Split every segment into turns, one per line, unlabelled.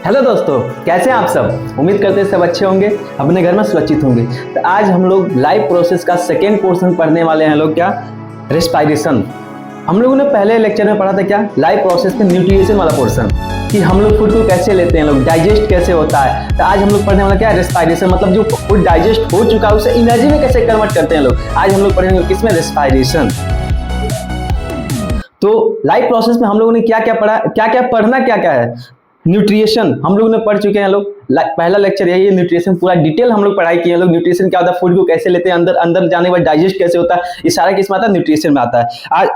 Hello दोस्तों, कैसे हैं आप सब। उम्मीद करते हैं सब अच्छे होंगे, अपने घर में सुरक्षित होंगे। तो आज हम लोग लाइफ प्रोसेस का सेकेंड पोर्शन पढ़ने वाले हैं लोग। क्या? रेस्पायरेशन। हम लोगों ने पहले लेक्चर में पढ़ा था क्या, लाइफ प्रोसेस में न्यूट्रिशन वाला पोर्शन, कि हम लोग फूड को कैसे लेते हैं, लोग डाइजेस्ट कैसे होता है। तो आज हम लोग पढ़ने वाला क्या है, रेस्पायरेशन, मतलब जो फूड डाइजेस्ट हो चुका है उसे एनर्जी में कैसे कन्वर्ट करते हैं लोग। आज हम लोग पढ़ेंगे किसमें, रेस्पायरेशन। तो लाइफ प्रोसेस में हम लोगों ने क्या क्या पढ़ा, क्या क्या पढ़ना, क्या क्या है। न्यूट्रिशन हम लोग ने पढ़ चुके हैं लोग, पहला लेक्चर यही है न्यूट्रिशन, पूरा डिटेल हम लोग पढ़ाई किए हैं लोग। न्यूट्रिशन क्या होता है, फूड को कैसे लेते हैं, अंदर जाने के बाद डाइजेस्ट कैसे होता है, ये सारा किस में आता है, न्यूट्रिशन में आता है। आज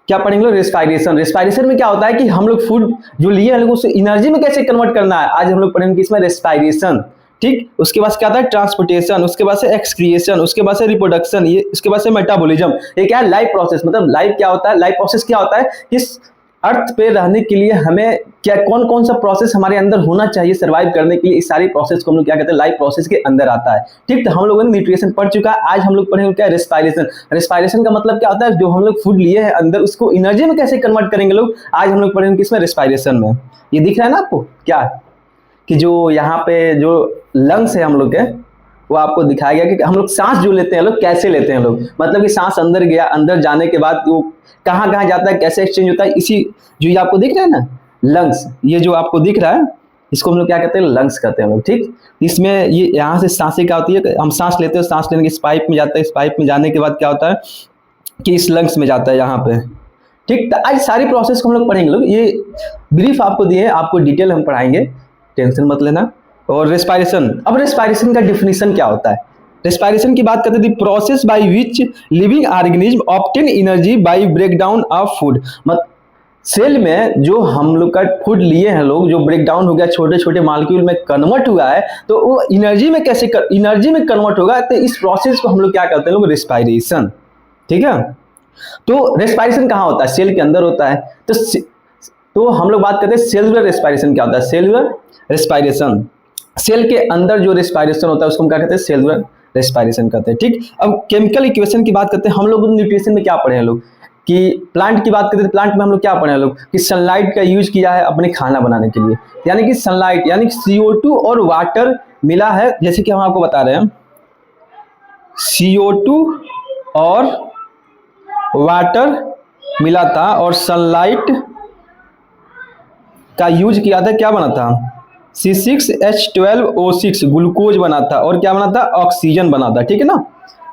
क्या पढ़ेंगे लोग, रेस्पायरेशन। रेस्पायरेशन में क्या होता है कि हम लोग फूड जो लिए हैं लोग उसे एनर्जी में कैसे कन्वर्ट करना है, आज हम लोग पढ़ेंगे किसमें, रेस्पायरेशन। ठीक, उसके बाद क्या आता है, ट्रांसपोर्टेशन, उसके बाद से एक्सक्रिएशन, उसके बाद से रिप्रोडक्शन, ये उसके बाद से मेटाबॉलिज्म। ये क्या है, लाइफ प्रोसेस। मतलब लाइफ क्या होता है, लाइफ प्रोसेस क्या होता है, इस अर्थ पे रहने के लिए हमें क्या कौन कौन सा प्रोसेस हमारे अंदर होना चाहिए सर्वाइव करने के लिए, इस सारी प्रोसेस को हम लोग क्या कहते हैं, लाइफ प्रोसेस के अंदर आता है। ठीक, तो हम लोगों ने न्यूट्रिशन पढ़ चुका है। आज हम लोग पढ़ेंगे क्या, रेस्पायरेशन। रेस्पायरेशन का मतलब क्या होता है, जो हम लोग फूड लिए हैं अंदर उसको एनर्जी में कैसे कन्वर्ट करेंगे लोग, आज हम लोग पढ़ेंगे किसमें, रेस्पायरेशन में। ये दिख रहा है ना आपको, क्या कि जो यहाँ पे जो लंग्स है हम लोग के, वो आपको दिखाया गया कि हम लोग सांस जो लेते हैं लोग कैसे लेते हैं लोग, मतलब कि सांस अंदर गया, अंदर जाने के बाद वो कहाँ कहाँ जाता है, कैसे एक्सचेंज होता है। इसी जो ये आपको दिख रहा है ना लंग्स, ये जो आपको दिख रहा है इसको हम लोग क्या कहते हैं, लंग्स कहते हैं लोग। ठीक, इसमें ये यहाँ से सांसें क्या होती है, हम सांस लेते हैं, सांस लेने के इस पाइप में जाता है, इस पाइप में जाने के बाद क्या होता है कि इस लंग्स में जाता है यहाँ पे। ठीक, तो आज सारी प्रोसेस को हम लोग पढ़ेंगे लोग। ये ब्रीफ आपको दिए हैं, आपको डिटेल हम पढ़ाएंगे, टेंशन मत लेना। और रेस्पायरेशन, अब रेस्पायरेशन का डिफिनीशन क्या होता है। रेस्पायरेशन की बात करते थे, process by which living organism obtain energy by breakdown of food. मतलब सेल में जो हम लोग का फूड लिए हैं लोग, जो ब्रेक डाउन हो गया, छोटे छोटे मॉलिक्यूल में कन्वर्ट हुआ है, तो वो एनर्जी में कैसे एनर्जी में कन्वर्ट होगा, तो इस प्रोसेस को हम लोग क्या कहते हैं लोग, रेस्पायरेशन। ठीक है, तो रेस्पायरेशन कहाँ होता है, सेल के अंदर होता है। तो हम लोग बात करते हैं सेलुलर रेस्पायरेशन क्या होता है, सेलुलर रेस्पायरेशन। सेल के अंदर जो रेस्पायरेशन होता है उसको हम क्या कहते हैं, सेलुलर रेस्पायरेशन कहते हैं। ठीक, अब केमिकल इक्वेशन की बात करते हैं। हम लोग न्यूट्रिशन में क्या पढ़े हैं लोग, कि प्लांट की बात करते हैं, प्लांट में हम लोग क्या पढ़े हैं लोग, कि सनलाइट का यूज किया है अपने खाना बनाने के लिए, यानी कि सनलाइट यानी CO2 और वाटर मिला है। जैसे कि हम आपको बता रहे हैं, CO2 और वाटर मिला था और सनलाइट का यूज किया था, क्या बना था, C6H12O6 ग्लूकोज बना था, और क्या बना था, ऑक्सीजन बना था। ठीक है ना,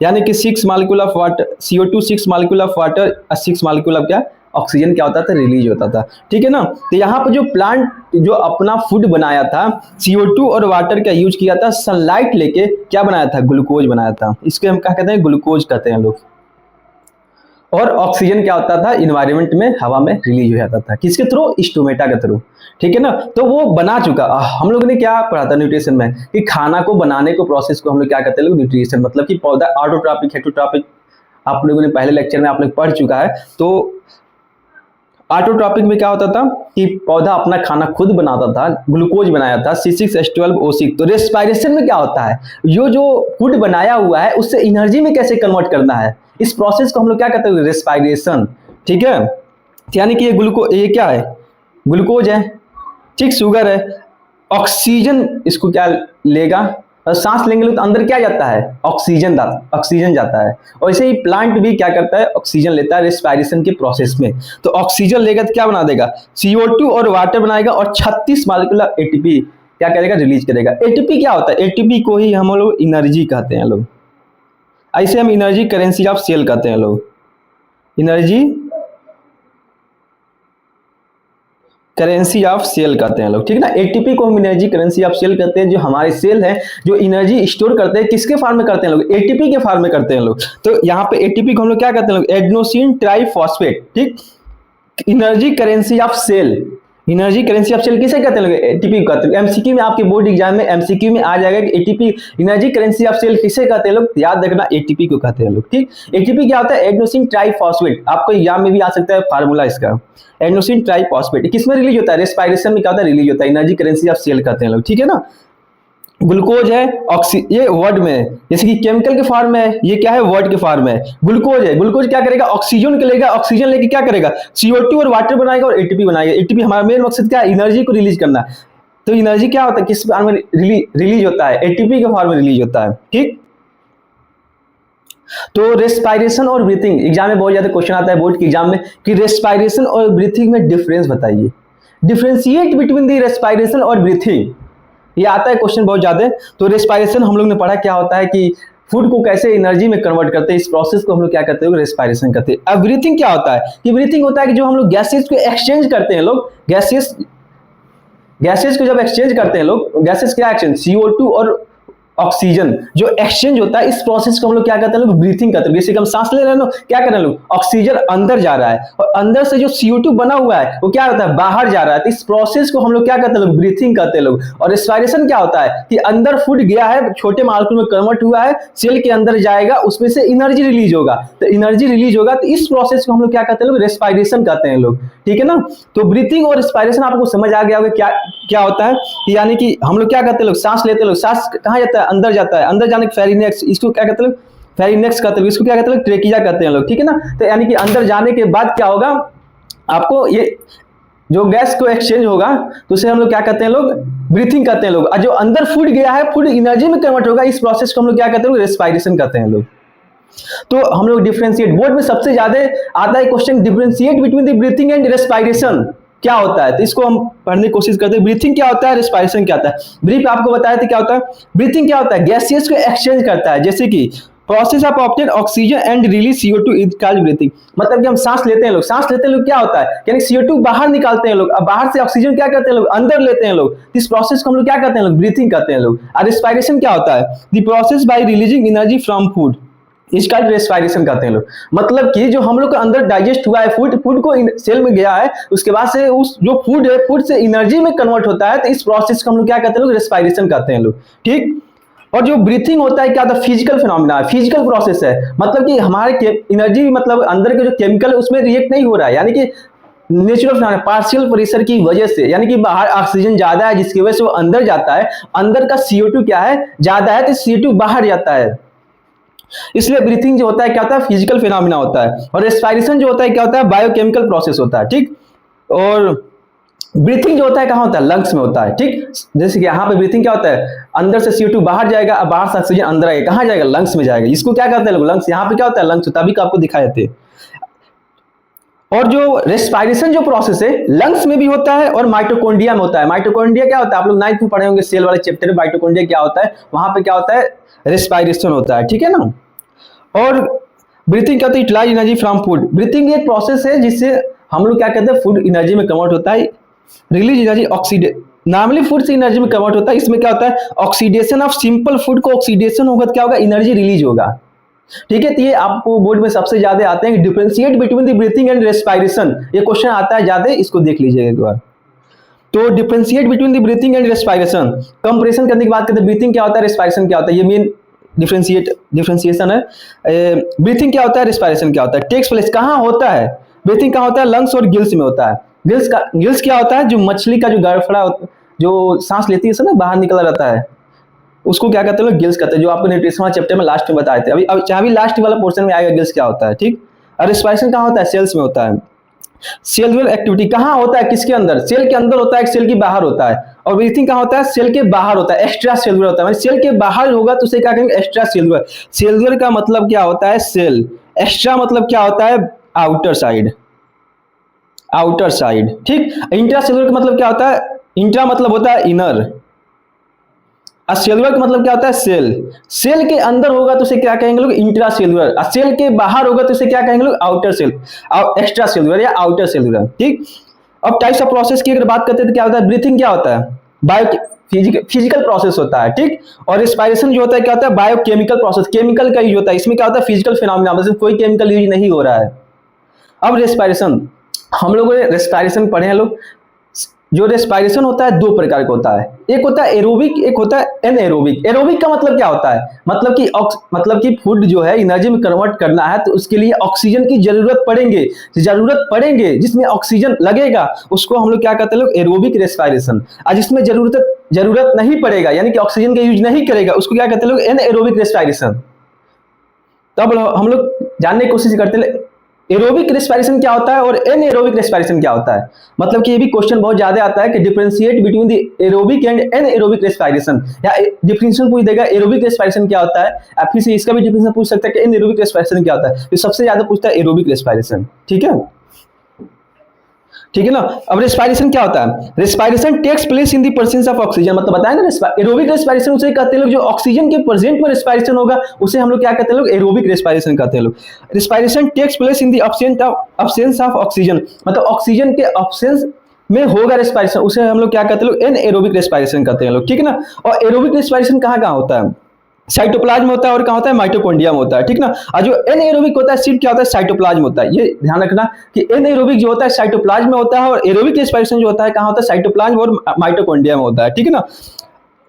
यानी कि 6 molecule of water, CO2 6 molecule of water, 6 molecule of क्या, ऑक्सीजन क्या होता था, रिलीज होता था। ठीक है ना, तो यहाँ पर जो प्लांट जो अपना फूड बनाया था, CO2 और वाटर का यूज किया था, सनलाइट लेके क्या बनाया था, ग्लूकोज बनाया था। इसको हम क्या कहते हैं, ग्लूकोज कहते हैं लोग। और ऑक्सीजन क्या होता था, इन्वायरमेंट में हवा में रिलीज हो जाता था, किसके थ्रू, स्टोमेटा के थ्रू। ठीक है ना, तो वो बना चुका। हम लोगों ने क्या पढ़ा था न्यूट्रिशन में, कि खाना को बनाने को प्रोसेस को हम लोग क्या कहते हैं लोग, न्यूट्रिशन। मतलब कि पौधा ऑटोट्रॉपिक हेटरोट्रॉपिक आप लोगों ने पहले लेक्चर में आप लोग पढ़ चुका है। तो ऑटोट्रॉपिक में क्या होता था कि पौधा अपना खाना खुद बनाता था, ग्लूकोज बनाया था, C6H12O6। तो रेस्पायरेशन में क्या होता है, जो फूड बनाया हुआ है उससे एनर्जी में कैसे कन्वर्ट करना है, इस प्रोसेस को हम लोग क्या कहते हैं, रेस्पायरेशन। ठीक है, यानी कि ये क्या है, ग्लूकोज है, ठीक, शुगर है, ऑक्सीजन इसको क्या लेगा, और सांस लेंगे लोग तो अंदर क्या जाता है, ऑक्सीजन जाता है। और ऐसे ही प्लांट भी क्या करता है, ऑक्सीजन लेता है रेस्पायरेशन के प्रोसेस में। तो ऑक्सीजन लेगा तो क्या बना देगा, CO2 और वाटर बनाएगा, और 36 मॉलिक्यूल ATP क्या करेगा, रिलीज करेगा। ATP क्या होता है, ATP को ही हम लोग एनर्जी कहते हैं लोग। ऐसे हम एनर्जी करेंसी ऑफ सेल कहते हैं लोग, एनर्जी करेंसी ऑफ सेल कहते हैं लोग। ठीक है ना, ATP को हम एनर्जी करेंसी ऑफ सेल कहते हैं। जो हमारे सेल है जो एनर्जी स्टोर करते हैं, किसके फॉर्म में करते हैं लोग, ATP के फॉर्म में करते हैं लोग। तो यहाँ पे ATP को हम लोग क्या कहते हैं लोग, एडेनोसिन ट्राइफॉस्फेट। ठीक, energy currency of cell, energy currency of cell किसे कहते हैं लोग, ATP कहते हैं। MCQ में आपके बोर्ड एग्जाम में MCQ में आ जाएगा कि ATP energy currency of cell किसे कहते हैं लोग, याद रखना ATP को कहते हैं लोग। ठीक, ATP क्या होता है, एडेनोसिन ट्राइफॉस्फेट। आपको एग्जाम में भी आ सकता है फार्मूला इसका, एडेनोसिन ट्राइफॉस्फेट। किसमें रिलीज होता है, रेस्पायरेशन में क्या होता है, रिलीज होता है, एनर्जी करेंसी ऑफ सेल कहते हैं लोग। ठीक है ना, ग्लूकोज है, ये वर्ड में है, जैसे कि केमिकल के फॉर्म में है, ये क्या है, वर्ड के फॉर्म में है। ग्लूकोज है, ग्लूकोज क्या करेगा, ऑक्सीजन लेगा, ऑक्सीजन लेके क्या करेगा, CO2 और वाटर बनाएगा और ATP बनाएगा। ATP हमारा मेन मकसद क्या है, एनर्जी को रिलीज करना। तो एनर्जी क्या होता है, किस फॉर्म में रिलीज होता है, एटीपी के फॉर्म में रिलीज होता है। ठीक, तो रेस्पायरेशन और ब्रीथिंग, एग्जाम में बहुत ज्यादा क्वेश्चन आता है बोर्ड के एग्जाम में कि रेस्पायरेशन और ब्रीथिंग में डिफरेंस बताइए, डिफरेंशिएट बिटवीन द रेस्पायरेशन और ब्रीथिंग, ये आता है क्वेश्चन बहुत ज्यादा। तो रेस्पायरेशन हम लोग ने पढ़ा क्या होता है कि फूड को कैसे एनर्जी में कन्वर्ट करते हैं, इस प्रोसेस को हम लोग क्या करते हैं, रेस्पायरेशन करते हैं। अब ब्रीथिंग क्या होता है कि ब्रीथिंग होता है कि जो हम लोग गैसेज को एक्सचेंज करते हैं, लोग गैसेज को जब एक्सचेंज करते हैं लोग, गैसेज क्या एक्सचेंज, CO2 और ऑक्सीजन जो एक्सचेंज होता है, इस प्रोसेस को हम लोग क्या करते हैं, लोग ब्रीथिंग करते हैं। जैसे हम सांस ले रहे हैं, क्या कर रहे हैं लोग, ऑक्सीजन अंदर जा रहा है और अंदर से जो CO2 बना हुआ है वो क्या होता है, बाहर जा रहा है। तो इस प्रोसेस को हम लोग क्या करते हैं, लोग ब्रीथिंग करते हैं लोग। और रेस्पायरेशन क्या होता है कि अंदर फूड गया है, छोटे मॉलिक्यूल में कन्वर्ट हुआ है, सेल के अंदर जाएगा, उसमें से एनर्जी रिलीज होगा। तो एनर्जी रिलीज होगा तो इस प्रोसेस को हम लोग क्या करते हैं, लोग रेस्पायरेशन करते हैं लोग। ठीक है ना, तो ब्रीथिंग और रेस्पायरेशन आपको समझ आ गया होगा क्या क्या होता है। यानी कि हम लोग क्या करते हैं, लोग सांस लेते हैं, लोग सांस कहाँ जाता है, अंदर जाता है, अंदर जाने के फेरिनेक्स, इसको क्या कहते हैं, फेरिनेक्स कहते हैं, इसको क्या कहते हैं, ट्रेकिया कहते हैं लोग। ठीक है ना, तो यानी कि अंदर जाने के बाद क्या होगा, आपको ये जो गैस को एक्सचेंज होगा तो उसे हम लोग क्या कहते हैं, लोग ब्रीथिंग करते हैं लोग। और जो अंदर फूड गया है, फूड एनर्जी में कन्वर्ट होगा, इस प्रोसेस को हम लोग क्या कहते हैं, रेस्पायरेशन करते हैं लोग। तो हम लोग डिफरेंशिएट, बोर्ड में सबसे ज्यादा आता है question, differentiate between the breathing and respiration क्या होता है, तो इसको हम पढ़ने की कोशिश करते हैं। ब्रीथिंग क्या होता है, रेस्पायरेशन क्या होता है। ब्रीफ आपको बताया था क्या होता है, ब्रीथिंग क्या होता है, गैसेस को एक्सचेंज करता है, जैसे कि process of obtain oxygen and release CO2 is called breathing. मतलब कि हम सांस लेते हैं लोग, सांस लेते हैं लोग, क्या होता है यानी CO2 बाहर निकालते हैं लोग, अब बाहर से ऑक्सीजन क्या करते हैं लोग, अंदर लेते हैं लोग। इस प्रोसेस को हम लोग क्या करते हैं, लोग ब्रीथिंग करते हैं लोग। और रेस्पायरेशन क्या होता है, the process by releasing energy from food, इसका रेस्पायरेशन करते हैं लोग। मतलब कि जो हम लोग के अंदर डाइजेस्ट हुआ है फूड, फूड को सेल में गया है, उसके बाद से उस जो फूड है, फूड से एनर्जी में कन्वर्ट होता है, तो इस प्रोसेस को हम लोग क्या करते हैं, लोग रेस्पायरेशन करते हैं लोग। ठीक, और जो ब्रीथिंग होता है क्या होता है, फिजिकल फिनोमिना है, फिजिकल प्रोसेस है। मतलब कि हमारे एनर्जी, मतलब अंदर के जो केमिकल है उसमें रिएक्ट नहीं हो रहा है, यानी कि नेचुरल फिनोमिना, पार्शियल प्रेशर की वजह से, यानी कि बाहर ऑक्सीजन ज्यादा है जिसकी वजह से वो अंदर जाता है, अंदर का CO2 क्या है, ज्यादा है, तो CO2 बाहर जाता है। इसलिए ब्रीथिंग जो होता है क्या होता है, फिजिकल फिनोमिना होता है। और रेस्पायरेशन जो होता है क्या होता है, बायोकेमिकल प्रोसेस होता है। ठीक, और ब्रीथिंग जो होता है कहाँ होता है, लंग्स में होता है। ठीक, जैसे कि यहाँ पे ब्रीथिंग क्या होता है, अंदर से CO2 बाहर जाएगा, अब बाहर से ऑक्सीजन अंदर आएगा, कहाँ जाएगा, लंग्स में जाएगा। इसको क्या कहते हैं लोग, लंग्स। यहाँ पे क्या होता है, लंग्स होता है, अभी का आपको दिखाए थे। और जो रेस्पायरेशन जो प्रोसेस है लंग्स में भी होता है और माइटोकॉन्ड्रिया में होता है। माइटोकॉन्ड्रिया क्या होता है, आप लोग 9th में पढ़े होंगे सेल वाले चैप्टर में, माइटोकॉन्ड्रिया क्या होता है, वहां पे क्या होता है, रेस्पायरेशन होता है। ठीक है ना। और ब्रीथिंग क्या होता है, utilize energy from food. Breathing एक प्रोसेस है जिससे हम लोग क्या कहते हैं, फूड एनर्जी में कन्वर्ट होता है, रिलीज एनर्जी ऑक्सीडे, नॉर्मली फूड से एनर्जी में कन्वर्ट होता है। इसमें क्या होता है, ऑक्सीडेशन ऑफ सिंपल फूड को ऑक्सीडेशन होगा तो क्या होगा, एनर्जी रिलीज होगा। ठीक है, तो ये आपको बोर्ड में सबसे ज्यादा आते हैं, differentiate between the breathing and respiration, ये क्वेश्चन आता है ज्यादा, इसको देख लीजिएगा एक बार। तो differentiate between the breathing and respiration, compression करने की बात करते हैं, ब्रीथिंग क्या होता है, रेस्पायरेशन क्या होता है, ये मेन डिफरेंशिएशन है। ब्रीथिंग क्या होता है, रेस्पायरेशन क्या होता है, टेक्स प्लेस कहाँ होता है, ब्रीथिंग कहाँ होता है, लंग्स और गिल्स में होता है। गिल्स क्या होता है, जो मछली का जो गड़फड़ा जो सांस लेती है ना, बाहर निकला रहता है, उसको क्या कहते हैं लोग, गिल्स कहते हैं, जो आपको न्यूट्रिशन वाला चैप्टर में लास्ट में बताए थे। अभी लास्ट वाला पोर्शन में आएगा गिल्स क्या होता है। ठीक, और रेस्पायरेशन कहाँ होता है, सेल्स में होता है। सेलुलर एक्टिविटी कहाँ होता है, किसके अंदर, सेल के अंदर होता है, सेल के बाहर होता है। और ब्रीथिंग कहाँ होता है, सेल के बाहर होता है, एक्स्ट्रा सेलुलर होता है। सेल के बाहर होगा तो उसे क्या कहेंगे, एक्स्ट्रा सेलुलर। सेलुलर का मतलब क्या होता है, सेल। एक्स्ट्रा मतलब क्या होता है, आउटर साइड, आउटर साइड। ठीक, इंट्रा सेलुलर का मतलब क्या होता है, इंट्रा मतलब होता है इनर, और सेलुलर का मतलब क्या होता है, सेल। सेल के अंदर होगा तो उसे क्या कहेंगे लोग, इंट्रा सेलुलर, और सेल के बाहर होगा तो उसे क्या कहेंगे लोग, आउटर सेल, एक्स्ट्रा सेलुलर या आउटर सेलुलर। ठीक, अब टाइप्स ऑफ प्रोसेस की अगर बात करते हैं तो क्या होता है, ब्रीथिंग क्या होता है, बायो फिजिकल प्रोसेस होता है। ठीक, और रेस्पायरेशन जो होता है क्या होता है, बायोकेमिकल प्रोसेस, केमिकल का यूज होता है। इसमें क्या होता है, फिजिकल फिनोमिना, मतलब कोई केमिकल यूज नहीं हो रहा है। अब रेस्पायरेशन, हम लोगों ने रेस्पायरेशन पढ़े हैं लोग। जो रेस्पायरेशन होता है दो प्रकार का होता है, एक होता है एरोबिक, एक होता है एनएरोबिक। एरोबिक का मतलब क्या होता है, मतलब कि फूड जो है एनर्जी में कन्वर्ट करना है तो उसके लिए ऑक्सीजन की जरूरत पड़ेंगे, जिसमें ऑक्सीजन लगेगा उसको हम लोग क्या कहते हैं लोग, एरोबिक रेस्पायरेशन। और जिसमें जरूरत नहीं पड़ेगा, यानी कि ऑक्सीजन का यूज नहीं करेगा, उसको क्या कहते हैं लोग, एनएरोबिक रेस्पायरेशन। तब हम लोग जानने की कोशिश करते हैं एरोबिक रेस्पिरेशन क्या होता है और एनएरोबिक रेस्पिरेशन क्या होता है। मतलब कि ये भी क्वेश्चन बहुत ज्यादा आता है कि differentiate between the aerobic and anaerobic respiration, या डिफरेंशिएशन पूछ देगा एरोबिक रेस्पिरेशन क्या होता है, या फिर से इसका भी डिफरेंशिएशन पूछ सकता है कि एनएरोबिक रेस्पिरेशन क्या होता है। तो सबसे ज्यादा पूछता है एरोबिक रेस्पिरेशन। ठीक है, ठीक है ना। अब रेस्पिरेशन क्या होता है, respiration takes place in the presence of oxygen, मतलब बताया ना एरोबिक रेस्पिरेशन उसे कहते हैं लोग जो ऑक्सीजन के प्रेजेंट में रेस्पिरेशन होगा उसे हम लोग क्या कहते हैं लोग, एरोबिक रेस्पिरेशन कहते हैं लोग। Respiration takes place in the absence of oxygen, मतलब ऑक्सीजन के अब्सेंस में होगा रेस्पिरेशन, उसे हम लोग क्या कहते हैं लोग, एनएरोबिक रेस्पिरेशन कहते हैं लोग। ठीक है ना। और एरोबिक रेस्पिरेशन कहाँ कहाँ होता है, साइटोप्लाज्म में होता है और कहाँ होता है, माइटोकॉन्ड्रिया में होता है। ठीक ना। और जो एनएरोबिक होता है सिर्फ क्या होता है, साइटोप्लाज्म होता है। ये ध्यान रखना कि एनएरोबिक जो होता है साइटोप्लाज्म में होता है, और एरोबिक रेस्पिरेशन जो होता है कहाँ होता है, साइटोप्लाज्म और माइटोकॉन्ड्रिया में होता है। ठीक है ना।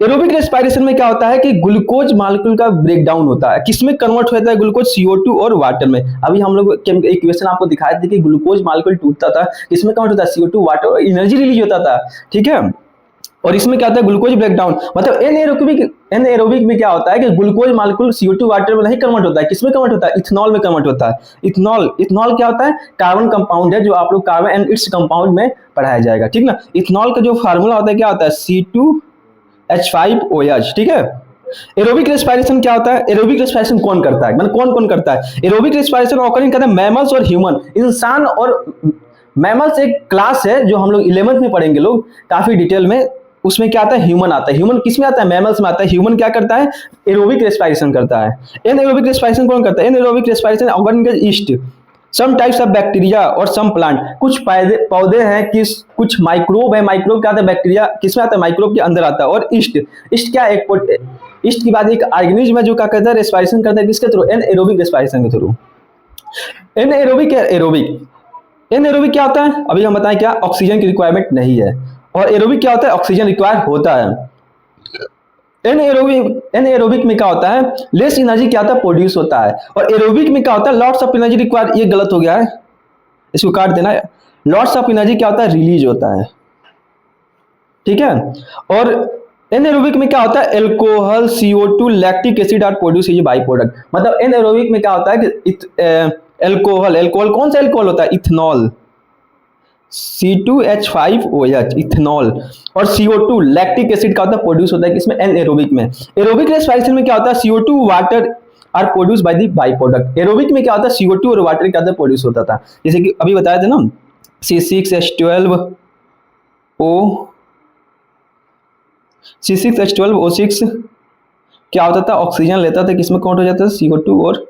एरोबिक रेस्पिरेशन में क्या होता है कि ग्लूकोज मॉलिक्यूल का ब्रेकडाउन होता है, किसमें कन्वर्ट होता है, ग्लूकोज CO2 और वाटर में। अभी हम लोग एक क्वेश्चन आपको दिखाए थे कि ग्लूकोज मॉलिक्यूल टूटता था, किसमें कन्वर्ट होता है, CO2 वाटर और एनर्जी रिलीज होता था। ठीक है। और इसमें क्या होता है, ग्लूकोज ब्रेकडाउन, मतलब एनएरोबिक में क्या होता है कि ग्लूकोज मॉलिक्यूल CO2 वाटर में नहीं कन्वर्ट होता है, किसमें कन्वर्ट होता है, इथेनॉल में कन्वर्ट होता है। इथेनॉल क्या होता है, कार्बन कंपाउंड है, जो आप लोग कार्बन एंड इट्स कंपाउंड में पढ़ाया जाएगा। ठीक ना। इथेनॉल का जो फार्मूला होता है क्या होता है, C2H5OH। ठीक है। एरोबिक रेस्पिरेशन क्या होता है, एरोबिक रेस्पिरेशन कौन करता है, मतलब कौन कौन करता है एरोबिक रेस्पिरेशन, ऑकरिंग करता है मैमल्स और ह्यूमन, इंसान और मैमल्स एक क्लास है जो हम लोग 11th में पढ़ेंगे लोग काफी डिटेल में। उसमें क्या आता है, ह्यूमन आता है। ह्यूमन किस में आता है, मैमल्स में आता है। ह्यूमन क्या करता है, एरोबिक रेस्पिरेशन करता है। एनएरोबिक रेस्पिरेशन कौन करता है, anaerobic respiration organic yeast, some types of bacteria और सम प्लांट, कुछ पौधे हैं, किस कुछ माइक्रोब है, माइक्रोब क्या आता है, बैक्टीरिया किस में आता है, माइक्रोब के अंदर आता है। और ईस्ट क्या एक ईस्ट के बाद एक ऑर्गेनिज्म है जो क्या करता है, रेस्पिरेशन करता है, किसके थ्रू, एनएरोबिक रेस्पिरेशन के थ्रू। एनएरोबिक है, एनएरोबिक क्या होता है, अभी हम बताएं क्या, ऑक्सीजन की रिक्वायरमेंट नहीं है। और एरोबिक क्या होता है, ऑक्सीजन रिक्वायर होता है। एनएरोबिक में क्या होता है, लेस एनर्जी क्या होता है, प्रोड्यूस होता है। और एरोबिक में क्या होता है, लॉट्स ऑफ एनर्जी रिक्वायर, ये गलत हो गया है, इसको काट देना है। लॉट्स ऑफ एनर्जी क्या होता है, रिलीज होता है। ठीक है। और एनएरोबिक में क्या होता है, alcohol, CO2, lactic acid are produce as by product. मतलब एनएरोबिक में क्या होता है कि एल्कोहल कौन सा एल्कोहल होता है, इथेनॉल, C2H5OH इथेनॉल, और CO2 लैक्टिक एसिड का होता है, प्रोड्यूस होता है किसमें, एनएरोबिक में। एरोबिक रेस्पिरेशन में क्या होता है, CO2 water are produce by the by product. Aerobic में क्या होता है, CO2 और वाटर क्या होता है, प्रोड्यूस होता था। जैसे कि अभी बताया था ना, C6H12O6 क्या होता था, ऑक्सीजन लेता था, किसमें काउंट हो जाता था, CO2 और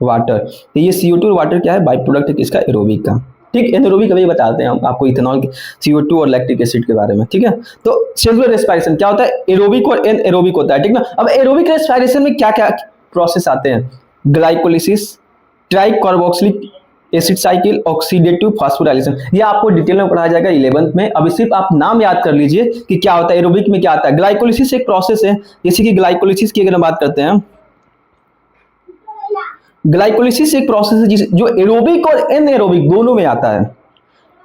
वाटर। तो ये CO2 और वाटर क्या है, बाई प्रोडक्ट है किसका, एरोबिक का। ठीक, एनएरोबिक अभी बताते हैं हम आपको इथेनॉल के, CO2 और लैक्टिक एसिड के बारे में। ठीक है। तो सेलुलर रेस्पिरेशन क्या होता है, एरोबिक और एनएरोबिक होता है। ठीक ना। अब एरोबिक रेस्पिरेशन में क्या क्या प्रोसेस आते हैं, glycolysis, tricarboxylic acid cycle, oxidative phosphorylation, ये आपको डिटेल में पढ़ाया जाएगा 11th में। अभी सिर्फ आप नाम याद कर लीजिए कि क्या होता है, एरोबिक में क्या आता है। ग्लाइकोलिसिस एक प्रोसेस है, जैसे कि ग्लाइकोलिसिस की अगर हम बात करते हैं, ग्लाइकोलिसिस एक प्रोसेस है जो एरोबिक और एनएरोबिक दोनों में आता है।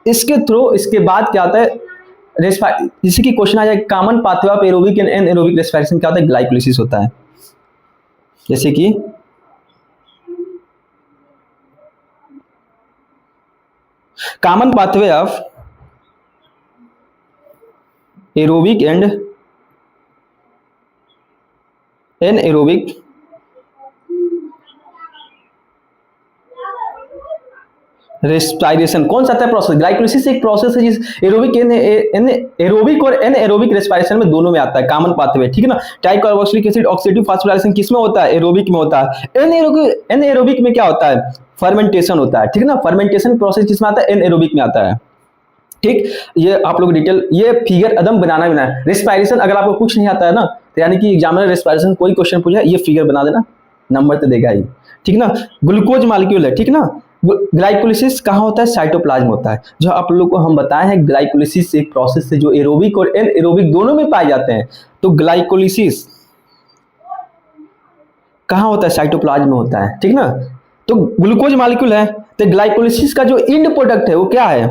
इसके थ्रू इसके बाद क्या आता है, जैसे कि क्वेश्चन आ जाए, common pathway of aerobic and anaerobic respiration क्या होता है, ग्लाइकोलिसिस होता है। जैसे कि common pathway of aerobic and anaerobic respiration कौन सा था प्रोसेस, ग्लाइकोलिसिस एक प्रोसेस है जिस एरोबिक और एनएरोबिक रेस्पिरेशन में दोनों में आता है, कॉमन पाथवे। ठीक है ना। ट्राइकार्बोक्सिलिक एसिड ऑक्सीडेटिव फास्फोराइलेशन किसमें होता है, एरोबिक में होता है। एनएरोबिक में क्या होता है, फर्मेंटेशन होता है। ठीक है ना। फर्मेंटेशन प्रोसेस किसमें आता है, एनएरोबिक में आता है। ठीक, ये आप लोग डिटेल, ये फिगर एकदम बनाना है। रेस्पिरेशन अगर आपको कुछ नहीं आता है ना, तो यानी कि एग्जामिनर रेस्पिरेशन कोई क्वेश्चन पूछा, ये फिगर बना देना, नंबर तो देगा ही। ठीक ना। ग्लूकोज मॉलिक्यूल है, ठीक ना। ग्लाइकोलिसिस कहाँ होता है, साइटोप्लाज्म होता है। जो आप लोगों को हम बताए हैं, ग्लाइकोलिसिस एक प्रोसेस है जो एरोबिक और एनएरोबिक दोनों में पाए जाते हैं। तो ग्लाइकोलिसिस कहाँ होता है, साइटोप्लाज्म में होता है। ठीक ना। तो ग्लूकोज मॉलिक्यूल है, तो ग्लाइकोलिसिस का जो एंड प्रोडक्ट है वो क्या है,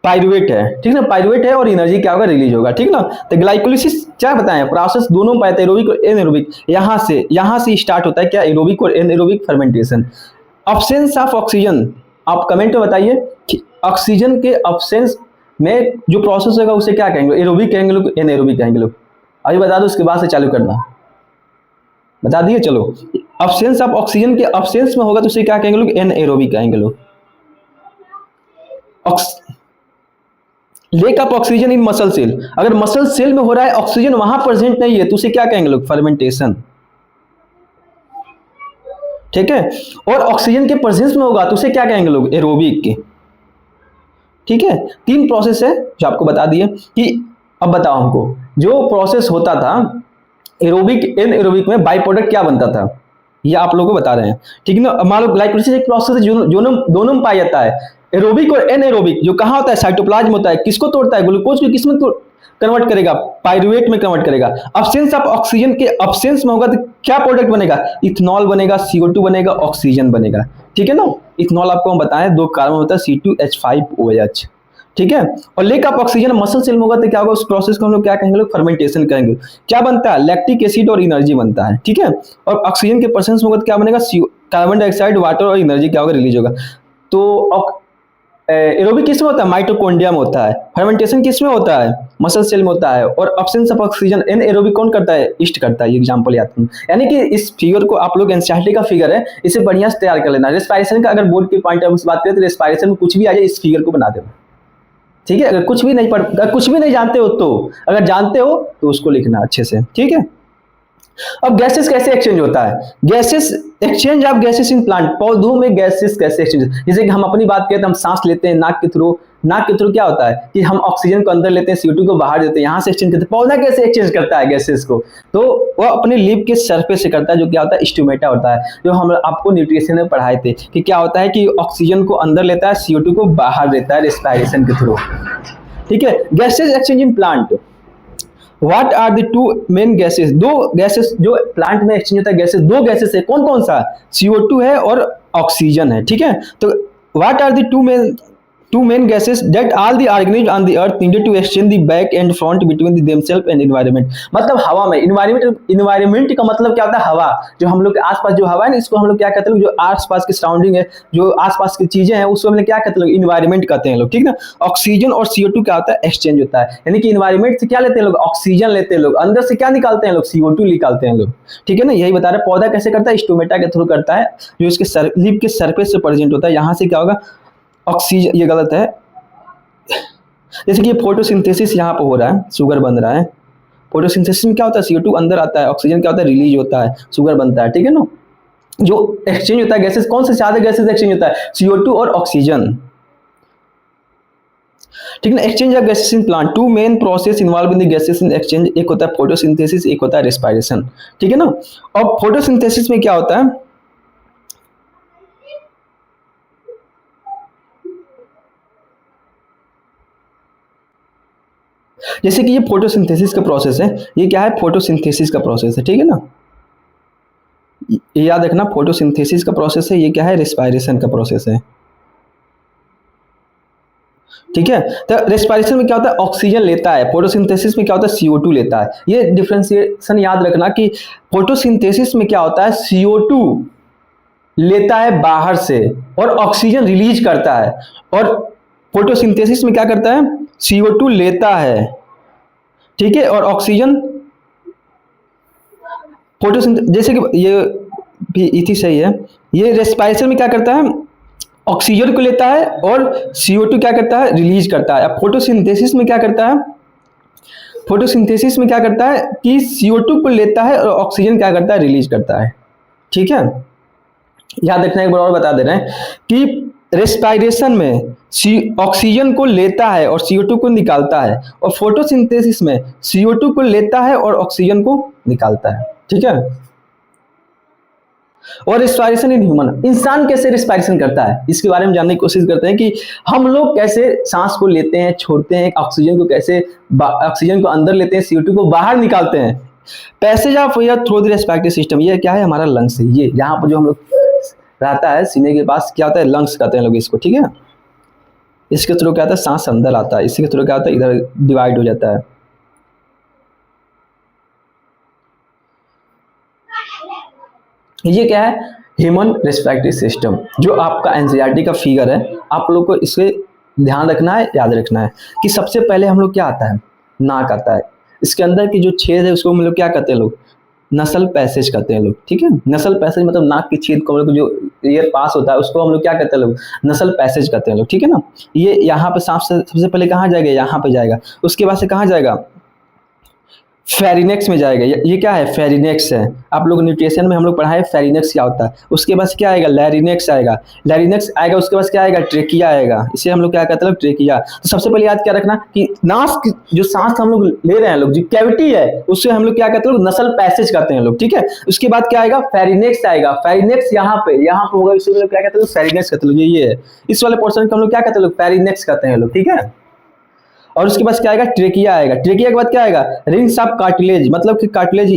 पाइरुवेट है, ठीक है ना, पाइरुवेट है और एनर्जी क्या होगा, रिलीज होगा, ठीक ना। तो ग्लाइकोलिसिस क्या बताएं, प्रोसेस दोनों में पाए थे, एरोबिक और एनएरोबिक। यहाँ से स्टार्ट होता है क्या, एरोबिक और anaerobic fermentation. Absence of oxygen, आप कमेंट में बताइए कि ऑक्सीजन के ऑब्सेंस में जो प्रोसेस होगा उसे क्या कहेंगे, एरोबिक कहेंगे लोग, एनएरोबिक कहेंगे लोग। अभी बता दो, उसके बाद से चालू करना, बता दिए। चलो, ऑब्सेंस ऑफ ऑक्सीजन के ऑब्सेंस में होगा तो उसे क्या कहेंगे लोग, एनएरोबिक कहेंगे लोग। Lack of oxygen in muscle cell, अगर मसल सेल में हो रहा है, ऑक्सीजन वहां प्रेजेंट नहीं है, तो उसे क्या कहेंगे लोग, फर्मेंटेशन, ठीक है। और ऑक्सीजन के प्रेजेंस में होगा तो उसे क्या कहेंगे लोग, एरोबिक के, ठीक है। 3 प्रोसेस है जो आपको बता दिए कि अब बताओ हमको, जो प्रोसेस होता था एरोबिक एनएरोबिक में बाई प्रोडक्ट क्या बनता था, ये आप लोगों को बता रहे हैं, ठीक है ना। मान लो ग्लाइकोलिसिस एक प्रोसेस है जो दोनों में पाया जाता है, एरोबिक और एनएरोबिक, जो कहाँ होता है, साइटोप्लाज्म होता है, किसको तोड़ता है, ग्लूकोज को किस में कन्वर्ट करेगा, पाइरुवेट में कन्वर्ट करेगा। ऑब्सेंस ऑफ ऑक्सीजन के ऑब्सेंस में होगा तो क्या प्रोडक्ट बनेगा, इथेनॉल बनेगा, CO2 बनेगा, ऑक्सीजन बनेगा, ठीक है ना। इथेनॉल आपको हम बताएं 2 कार्बन होता है, C2H5OH, ठीक है। और lack of oxygen muscle cell में होगा तो क्या होगा, उस प्रोसेस को हम लोग क्या कहेंगे लोग, फर्मेंटेशन कहेंगे। क्या बनता है, लैक्टिक एसिड और एनर्जी बनता है, ठीक है। और ऑक्सीजन के प्रेजेंस में होगा तो क्या बनेगा, कार्बन डाइऑक्साइड, वाटर और एनर्जी क्या होगा, रिलीज होगा। तो एरोबिक किस में होता है, माइटोकॉन्ड्रिया में होता है। फर्मेंटेशन किस में होता है, मसल सेल में होता है। और ऑब्सेंस ऑफ ऑक्सीजन एनएरोबिक कौन करता है, ईस्ट करता है। ये एग्जांपल याद करो, यानी कि इस फिगर को आप लोग, एनसीईआरटी का फिगर है, इसे बढ़िया से तैयार कर लेना। रेस्पिरेशन का अगर बोर्ड के पॉइंट ऑफ बात करें तो रेस्पिरेशन में कुछ भी आ जाए, इस फिगर को बना देना, ठीक है। अगर कुछ भी नहीं जानते हो तो, अगर जानते हो तो उसको लिखना अच्छे से, ठीक है। अब गैसेस कैसे एक्सचेंज होता है, gases exchange of gases in plant, पौधों में गैसेस कैसे एक्सचेंज, जैसे कि हम अपनी बात करें तो हम सांस लेते हैं नाक के थ्रू, नाक के थ्रू क्या होता है कि हम ऑक्सीजन को अंदर लेते हैं, CO2 को बाहर देते हैं, यहाँ से एक्सचेंज करते हैं। पौधा कैसे एक्सचेंज करता है गैसेस को, तो वो अपने लीफ के सरफेस से करता है, जो क्या होता है, स्टोमेटा होता है, जो हम आपको न्यूट्रिशन में पढ़ाए थे कि क्या होता है कि ऑक्सीजन को अंदर लेता है, CO2 को बाहर देता है रेस्पिरेशन के थ्रू, ठीक है। Gases exchange in plant, what are the 2 main gases, 2 gases जो प्लांट में एक्सचेंज होता है, गैसेस 2 गैसेस है, कौन कौन सा, CO2 है और ऑक्सीजन है, ठीक है। तो what are the 2 main gases that all the organisms on the earth needed to exchange the back and front between themselves and environment, मतलब हवा में, environment का मतलब क्या होता है, हवा, जो हम लोग के आसपास जो हवा है ना, इसको हम लोग क्या कहते हैं, जो आसपास की सराउंडिंग है, जो आसपास की चीजें हैं, उसको हम लोग क्या कहते हैं, इन्वायरमेंट कहते हैं लोग, ठीक ना। ऑक्सीजन और CO2 क्या होता है, एक्सचेंज होता है, यानी कि इन्वायरमेंट से क्या लेते हैं लोग, ऑक्सीजन लेते हैं लोग, अंदर से क्या निकालते हैं लोग, CO2 निकालते हैं लोग, ठीक है ना। यही बता रहे, पौधा कैसे करता है, स्टोमेटा के थ्रू करता है, जो इसके लीफ के सरफेस से प्रेजेंट होता है, यहाँ से क्या होगा, ऑक्सीजन, ये गलत है, जैसे कि ये फोटोसिंथेसिस यहाँ पे हो रहा है, शुगर बन रहा है, फोटोसिंथेसिस में क्या होता है, CO2 अंदर आता है, ऑक्सीजन क्या होता है, रिलीज होता है, शुगर बनता है, ठीक है ना। जो एक्सचेंज होता है गैसेस, कौन से ज्यादा गैसेस एक्सचेंज होता है, CO2 और ऑक्सीजन, ठीक है ना। Exchange of gases in plant, 2 main process involve in the gases in exchange, एक होता है फोटोसिंथेसिस, एक होता है रेस्पिरेशन, ठीक है ना। और फोटोसिंथेसिस में क्या होता है, जैसे कि ये फोटोसिंथेसिस का प्रोसेस है, ये क्या है, फोटोसिंथेसिस का प्रोसेस है, ठीक है ना। ये याद रखना, फोटोसिंथेसिस का प्रोसेस है, ये क्या है, रेस्पिरेशन का प्रोसेस है, ठीक है। तो रेस्पिरेशन में क्या होता है, ऑक्सीजन लेता है, फोटोसिंथेसिस में क्या होता है, CO2 लेता है। ये डिफरेंशिएशन याद रखना कि फोटोसिंथेसिस में क्या होता है, CO2 लेता है बाहर से और ऑक्सीजन रिलीज करता है, और फोटोसिंथेसिस में क्या करता है, CO2 लेता है, ठीक है, और ऑक्सीजन, फोटोसिंथेसिस जैसे कि ये भी इसी सही है, ये रेस्पिरेशन में क्या करता है, ऑक्सीजन को लेता है और CO2 क्या करता है, रिलीज करता है। अब फोटोसिंथेसिस में क्या करता है, फोटोसिंथेसिस में क्या करता है कि CO2 को लेता है और ऑक्सीजन क्या करता है, रिलीज करता है, ठीक है। याद रखना, एक बार और बता दे रहे हैं कि रेस्पिरेशन में ऑक्सीजन को लेता है और CO2 को निकालता है, और फोटोसिंथेसिस में CO2 को लेता है और ऑक्सीजन को निकालता है, ठीक है। और रेस्पिरेशन इन ह्यूमन, इंसान कैसे रेस्पिरेशन करता है, इसके बारे में जानने की कोशिश करते हैं कि हम लोग कैसे सांस को लेते हैं, छोड़ते हैं, ऑक्सीजन को कैसे, ऑक्सीजन को अंदर लेते हैं, CO2 को बाहर निकालते हैं। Passage of air through the respiratory system, ये क्या है, हमारा लंग्स है, ये यहाँ पर जो हम लोग रहता है सीने के पास, क्या होता है, लंग्स कहते हैं लोग इसको, ठीक है। इसके थ्रू क्या होता है, सांस अंदर आता है, इसके थ्रू क्या होता है, इधर डिवाइड हो जाता है। ये क्या है, ह्यूमन रेस्पिरेटरी सिस्टम। जो आपका एंजाइटी का फिगर है, आप लोग को इसे ध्यान रखना है, याद रखना है कि सबसे पहले हम लोग क्या आता है, नाक आता है। इसके अंदर की जो छेद है उसको हम लोग क्या कहते हैं लोग, नसल पैसेज कहते हैं लोग, ठीक है। नसल पैसेज मतलब नाक की छेद को हम लोग जो एयर पास होता है उसको हम लोग क्या कहते हैं लोग, नसल पैसेज कहते हैं लोग, ठीक है ना। ये यहाँ पे सांस सबसे पहले कहाँ जाएगा, यहाँ पे जाएगा। उसके बाद से कहाँ जाएगा, फेरिनेक्स में जाएगा। ये क्या है, फेरिनेक्स है। आप लोग न्यूट्रिशन में हम लोग पढ़ाए फेरिनेक्स क्या होता है। उसके बाद क्या आएगा, लैरिनेक्स आएगा। लैरिनेक्स आएगा, उसके बाद क्या आएगा, ट्रेकिया आएगा। इसे हम लोग क्या कहते हैं, ट्रेकिया। तो सबसे पहले याद क्या रखना कि नाक की जो सांस हम लोग ले रहे हैं लोग, जो कैविटी है उससे हम लोग क्या कहते हैं, नसल पैसेज कहते हैं लोग, ठीक है। उसके बाद क्या आएगा, फेरिनेक्स आएगा। फेरिनेक्स यहाँ पे होगा, इसे लोग क्या कहते हैं, फेरिनेक्स कहते हैं। ये है इस वाले पोर्शन को हम लोग क्या कहते हैं, फेरिनेक्स कहते हैं लोग, ठीक है। और उसके बाद क्या आएगा, ट्रेकिया आएगा। ट्रेकिया के बाद क्या आएगा, रिंग्स ऑफ कार्टिलेज, मतलब कि कार्टिलेज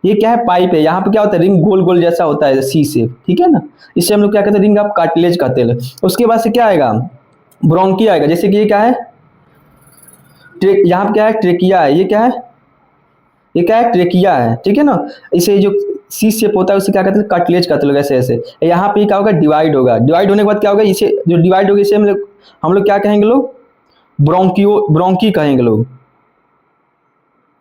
ये क्या है, पाइप है। यहाँ पे क्या होता है, रिंग गोल गोल जैसा होता है, सी शेप, ठीक है ना। इसे हम लोग क्या कहते हैं, रिंग ऑफ कार्टिलेज कहते हैं। उसके बाद से क्या आएगा, ब्रोंकी आएगा। जैसे कि ये क्या है, यहाँ पे क्या है, ट्रेकिया है। ये क्या है, ये क्या है, ट्रेकिया है, ठीक है ना। इसे जो सी शेप होता है उसे क्या कहते हैं, कार्टिलेज कहते हैं, ऐसे ऐसे। यहाँ पे क्या होगा, डिवाइड होगा। डिवाइड होने के बाद क्या होगा, इसे जो डिवाइड होगा इसे हम लोग क्या कहेंगे लोग, ब्रोंकी कहेंगे लोग,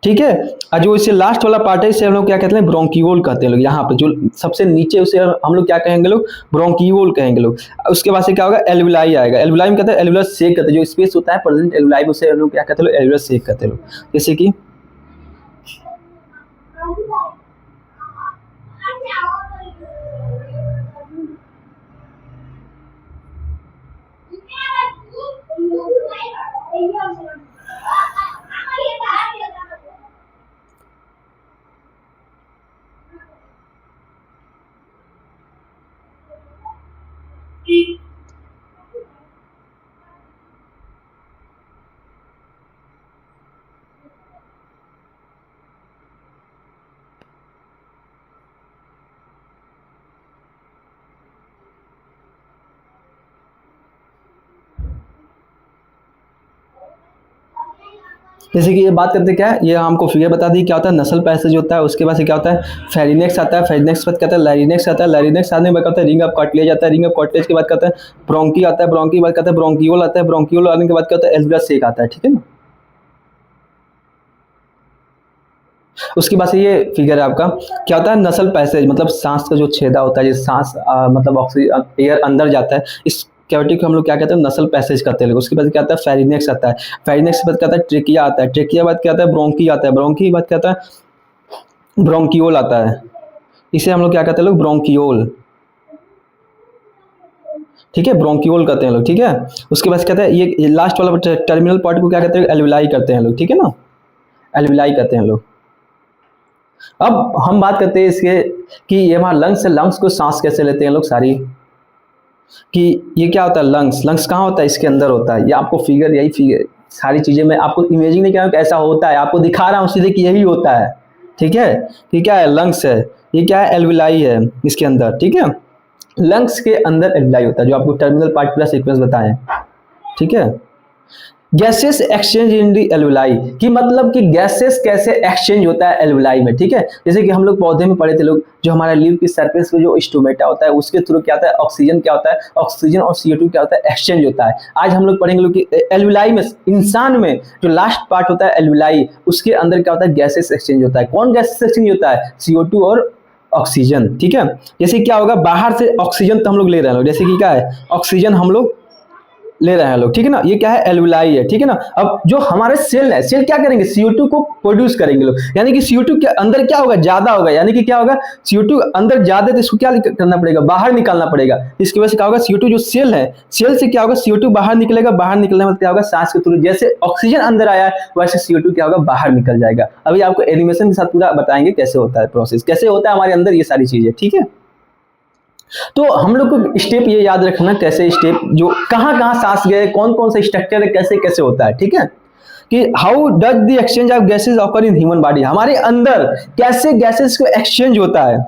ठीक है। और जो इसे लास्ट वाला पार्ट है इसे हम लोग क्या कहते हैं, ब्रोंकियोल कहते हैं लोग। यहाँ पे जो सबसे नीचे उसे हम लोग क्या कहेंगे लोग, ब्रोंकियोल कहेंगे लोग। उसके बाद से क्या होगा, एल्वुलाई आएगा। एल्वुलाई में कहते हैं, एल्वुलर सेक कहते हैं। जो स्पेस होता है प्रेजेंट एल्वुलाई में उसे हम लोग क्या कहते हैं, एल्वुलर सेक कहते हैं लोग। जैसे कि जैसे कि ये बात करते क्या है, ये हमको फिगर बता दी क्या होता है, नसल पैसेज होता है। उसके बाद से क्या होता है, फेरिनेक्स आता है। फेरिनेक्स के बाद कहता है लैरिनेक्स आता है। लैरिनेक्स आने के बाद कहता है रिंग ऑफ कार्टिलेज आता है। रिंग ऑफ कार्टिलेज के बाद कहता है ब्रोंकी आता है। ब्रोंकी के बाद कहता है ब्रोंकियोल आता है। ब्रोंकियोल आने के बाद कहता है एल्वुलर सेक आता है, ठीक है ना। उसके बाद से ये फिगर है आपका, क्या होता है, नसल पैसेज मतलब सांस का जो छेदा होता है, जिस सांस मतलब ऑक्सीजन एयर अंदर जाता है, इस कैविटी को हम लोग क्या कहते हैं, नसल पैसेज कहते हैं। उसके बाद क्या आता है, फेरिनेक्स आता है। फेरिनेक्स के बाद क्या आता है, ट्रेकिया आता है। ट्रेकिया के बाद क्या आता है, ब्रोंकी आता है। ब्रोंकी के बाद क्या आता है, ब्रोंकियोल आता है। इसे हम लोग क्या कहते हैं लोग, ब्रोंकियोल, ठीक है, ब्रोंकियोल कहते हैं लोग, ठीक है। उसके बाद कहते हैं ये लास्ट वाला टर्मिनल पार्ट को क्या कहते हैं, एल्वुलाई करते हैं लोग, ठीक है ना, एल्वुलाई कहते हैं लोग। अब हम बात करते हैं इसके कि ये हमारा लंग्स है। लंग्स को सांस कैसे लेते हैं लोग सारी, कि ये क्या होता है, लंग्स। लंग्स कहाँ होता है, इसके अंदर होता है। ये आपको फिगर, यही फिगर सारी चीजें मैं आपको इमेजिंग नहीं किया ऐसा होता है, आपको दिखा रहा हूँ सीधे कि यही होता है, ठीक है। ये क्या है, लंग्स है। ये क्या है, एल्वुलाई है इसके अंदर, ठीक है। लंग्स के अंदर एल्वुलाई होता है, जो आपको टर्मिनल पार्ट पूरा सीक्वेंस बताएं, ठीक है। गैसेस एक्सचेंज इन दी एल्वुलाई, कि मतलब कि गैसेस कैसे एक्सचेंज होता है एल्वुलाई में, ठीक है। जैसे कि हम लोग पौधे में पढ़े थे लोग, जो हमारा लीव की सरफेस पे जो स्टोमेटा होता है उसके थ्रू क्या होता है, ऑक्सीजन क्या होता है, ऑक्सीजन और CO2 क्या होता है, एक्सचेंज होता है। आज हम लोग पढ़ेंगे लोग कि एल्वुलाई में, इंसान में जो लास्ट पार्ट होता है एल्वुलाई, उसके अंदर क्या होता है, गैसेस एक्सचेंज होता है। कौन गैसेस एक्सचेंज होता है, CO2 और ऑक्सीजन, ठीक है। जैसे क्या होगा, बाहर से ऑक्सीजन तो हम लोग ले रहे हैं लोग, जैसे कि क्या है, ऑक्सीजन हम लोग ले रहे हैं लोग, ठीक है ना। ये क्या है, एल्वुलाई है, ठीक है ना। अब जो हमारे सेल है, सेल क्या करेंगे, CO2 को प्रोड्यूस करेंगे लोग, यानी कि CO2 के अंदर क्या होगा, ज्यादा होगा, यानी कि क्या होगा, CO2 अंदर ज्यादा, तो इसको क्या करना पड़ेगा, बाहर निकालना पड़ेगा। इसकी वजह से क्या होगा, CO2 जो सेल है, सेल से क्या होगा, CO2 बाहर निकलेगा। बाहर निकलने में क्या होगा, सांस के थ्रू जैसे ऑक्सीजन अंदर आया है वैसे CO2 क्या होगा, बाहर निकल जाएगा। अभी आपको एनिमेशन के साथ पूरा बताएंगे कैसे होता है प्रोसेस, कैसे होता है हमारे अंदर ये सारी चीजें, ठीक है। तो हम लोग को स्टेप ये याद रखना, कैसे स्टेप, जो कहाँ कहाँ सांस गए, कौन कौन सा स्ट्रक्चर है, कैसे कैसे होता है, ठीक है। कि how does the exchange of gases occur in human body, हमारे अंदर कैसे गैसेज को एक्सचेंज होता है,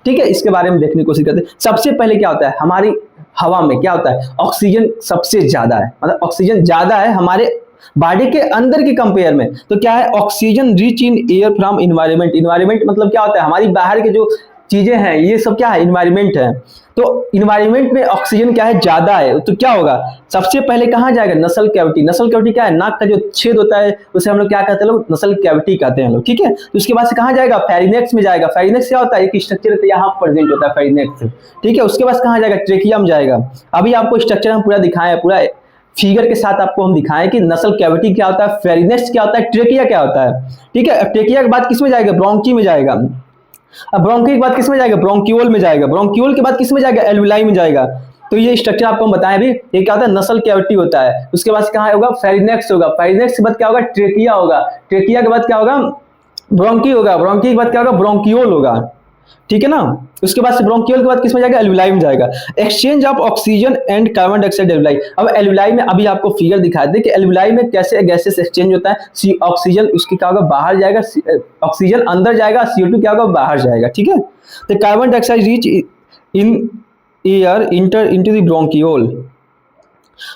ठीक है। इसके बारे में देखने की कोशिश करते हैं। सबसे पहले क्या होता है, हमारी हवा में क्या होता है, ऑक्सीजन सबसे ज्यादा है, मतलब ऑक्सीजन ज्यादा है हमारे बॉडी के अंदर के कंपेयर में। तो क्या है, oxygen rich in air from environment. Environment मतलब क्या होता है, हमारी बाहर के जो चीजें हैं ये सब क्या है, इन्वायरमेंट है। तो इन्वायरमेंट में ऑक्सीजन क्या है, ज्यादा है, तो क्या होगा, सबसे पहले कहाँ जाएगा, नसल कैविटी। नसल कैविटी क्या है, नाक का जो छेद होता है उसे हम लोग क्या कहते हैं लोग, नसल कैविटी कहते हैं लोग, ठीक है। तो उसके बाद से कहाँ जाएगा, फेरिनेक्स में जाएगा। फेरिनेक्स क्या होता है, एक स्ट्रक्चर है यहाँ प्रेजेंट होता है फेरिनेक्स, ठीक है। उसके बाद कहाँ जाएगा, ट्रेकिया में जाएगा। अभी आपको स्ट्रक्चर हम पूरा दिखाए, पूरा फिगर के साथ आपको हम दिखाएं कि नसल कैविटी क्या होता है, फेरिनेक्स क्या होता है, ट्रेकिया क्या होता है, ठीक है। ट्रेकिया के बाद किस में जाएगा, ब्रोंकी में जाएगा। अब ब्रोंकी के बाद किस में जाएगा, ब्रोंक्यूल में जाएगा। ब्रोंक्यूल के बाद किस में जाएगा, एल्विलाई में जाएगा। तो ये स्ट्रक्चर आपको हम बताएं अभी, ये क्या होता है, नसल कैविटी होता है। उसके बाद कहाँ होगा, फेरिनेक्स होगा। फेरिनेक्स के बाद क्या होगा, ट्रेकिया होगा। ट्रेकिया के बाद क्या होगा, ब्रोंकी होगा। ब्रोंकी के बाद क्या होगा, ब्रोंक्यूल होगा, ठीक है ना। उसके बाद से ब्रोंक्यूल के बाद किसमें जाएगा, एल्विलाई में जाएगा। Exchange of oxygen and carbon dioxide alveoli. अब एल्विलाई में अभी आपको फिगर दिखा दे कि एल्विलाई में कैसे गैसेस एक्सचेंज होता है। ऑक्सीजन उसकी क्या होगा, बाहर जाएगा, ऑक्सीजन अंदर जाएगा, CO2 क्या होगा, बाहर जाएगा, ठीक है। तो carbon dioxide reach in air inter into the bronchiole,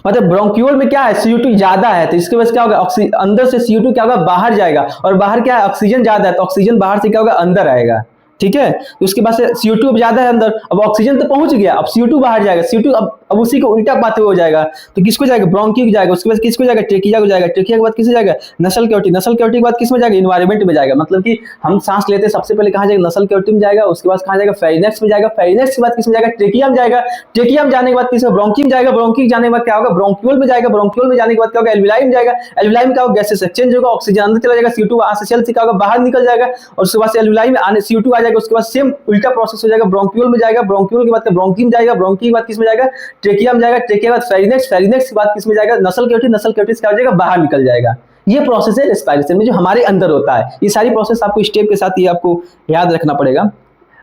मतलब ब्रोंक्यूल में क्या है, CO2 ज्यादा है, तो इसके वजह से क्या होगा, अंदर से CO2 क्या होगा, बाहर जाएगा। और बाहर क्या है, ऑक्सीजन ज्यादा है, तो ऑक्सीजन बाहर से क्या होगा, अंदर आएगा, ठीक है। तो उसके बाद से CO2 अब ज्यादा है अंदर, अब ऑक्सीजन तो पहुंच गया, अब CO2 बाहर जाएगा। CO2 अब उसी को उल्टा पाते हुए हो जाएगा, तो किसको जाएगा, ब्रोंकी को जाएगा। उसके बाद किसको जाएगा, ट्रेकिया को जाएगा। ट्रेकिया के बाद किससे जाएगा, नसल कैविटी। नसल कैविटी के बाद किसमें जाएगा, इन्वायरमेंट में जाएगा। मतलब कि हम सांस लेते हैं सबसे पहले कहाँ जाएगा, नसल कैविटी में जाएगा। उसके बाद कहाँ जाएगा, फेरिनेक्स में जाएगा। फेरिनेक्स के बाद किसमें जाएगा, ट्रेकिया में जाएगा। ट्रेकिया में जाने के बाद किसमें, ब्रोंकी में जाएगा। ब्रोंकी जाने के बाद क्या होगा, ब्रोंक्यूल में जाएगा। ब्रोंक्यूल में जाने के बाद क्या होगा, एल्विलाई में जाएगा। एल्विलाई में क्या होगा, गैसेस एक्सचेंज होगा, ऑक्सीजन अंदर चला जाएगा, CO2 वहां से सेल से क्या होगा, बाहर निकल जाएगा। और उसके बाद से एल्विलाई में आने CO2 आ जाएगा। उसके बाद सेम उल्टा प्रोसेस हो जाएगा, ब्रोंक्यूल में जाएगा। ब्रोंक्यूल के बाद ब्रोंकी में जाएगा। ब्रोंकी के बाद किस में जाएगा, ट्रेकिया में जाएगा। ट्रेकिया के बाद फेरिनेक्स। फेरिनेक्स के बाद किस में जाएगा, नसल कैविटी। नसल कैविटी से क्या हो जाएगा, बाहर निकल जाएगा। ये प्रोसेस है रेस्पिरेशन में जो हमारे अंदर होता है। ये सारी प्रोसेस आपको स्टेप के साथ ये आपको याद रखना पड़ेगा।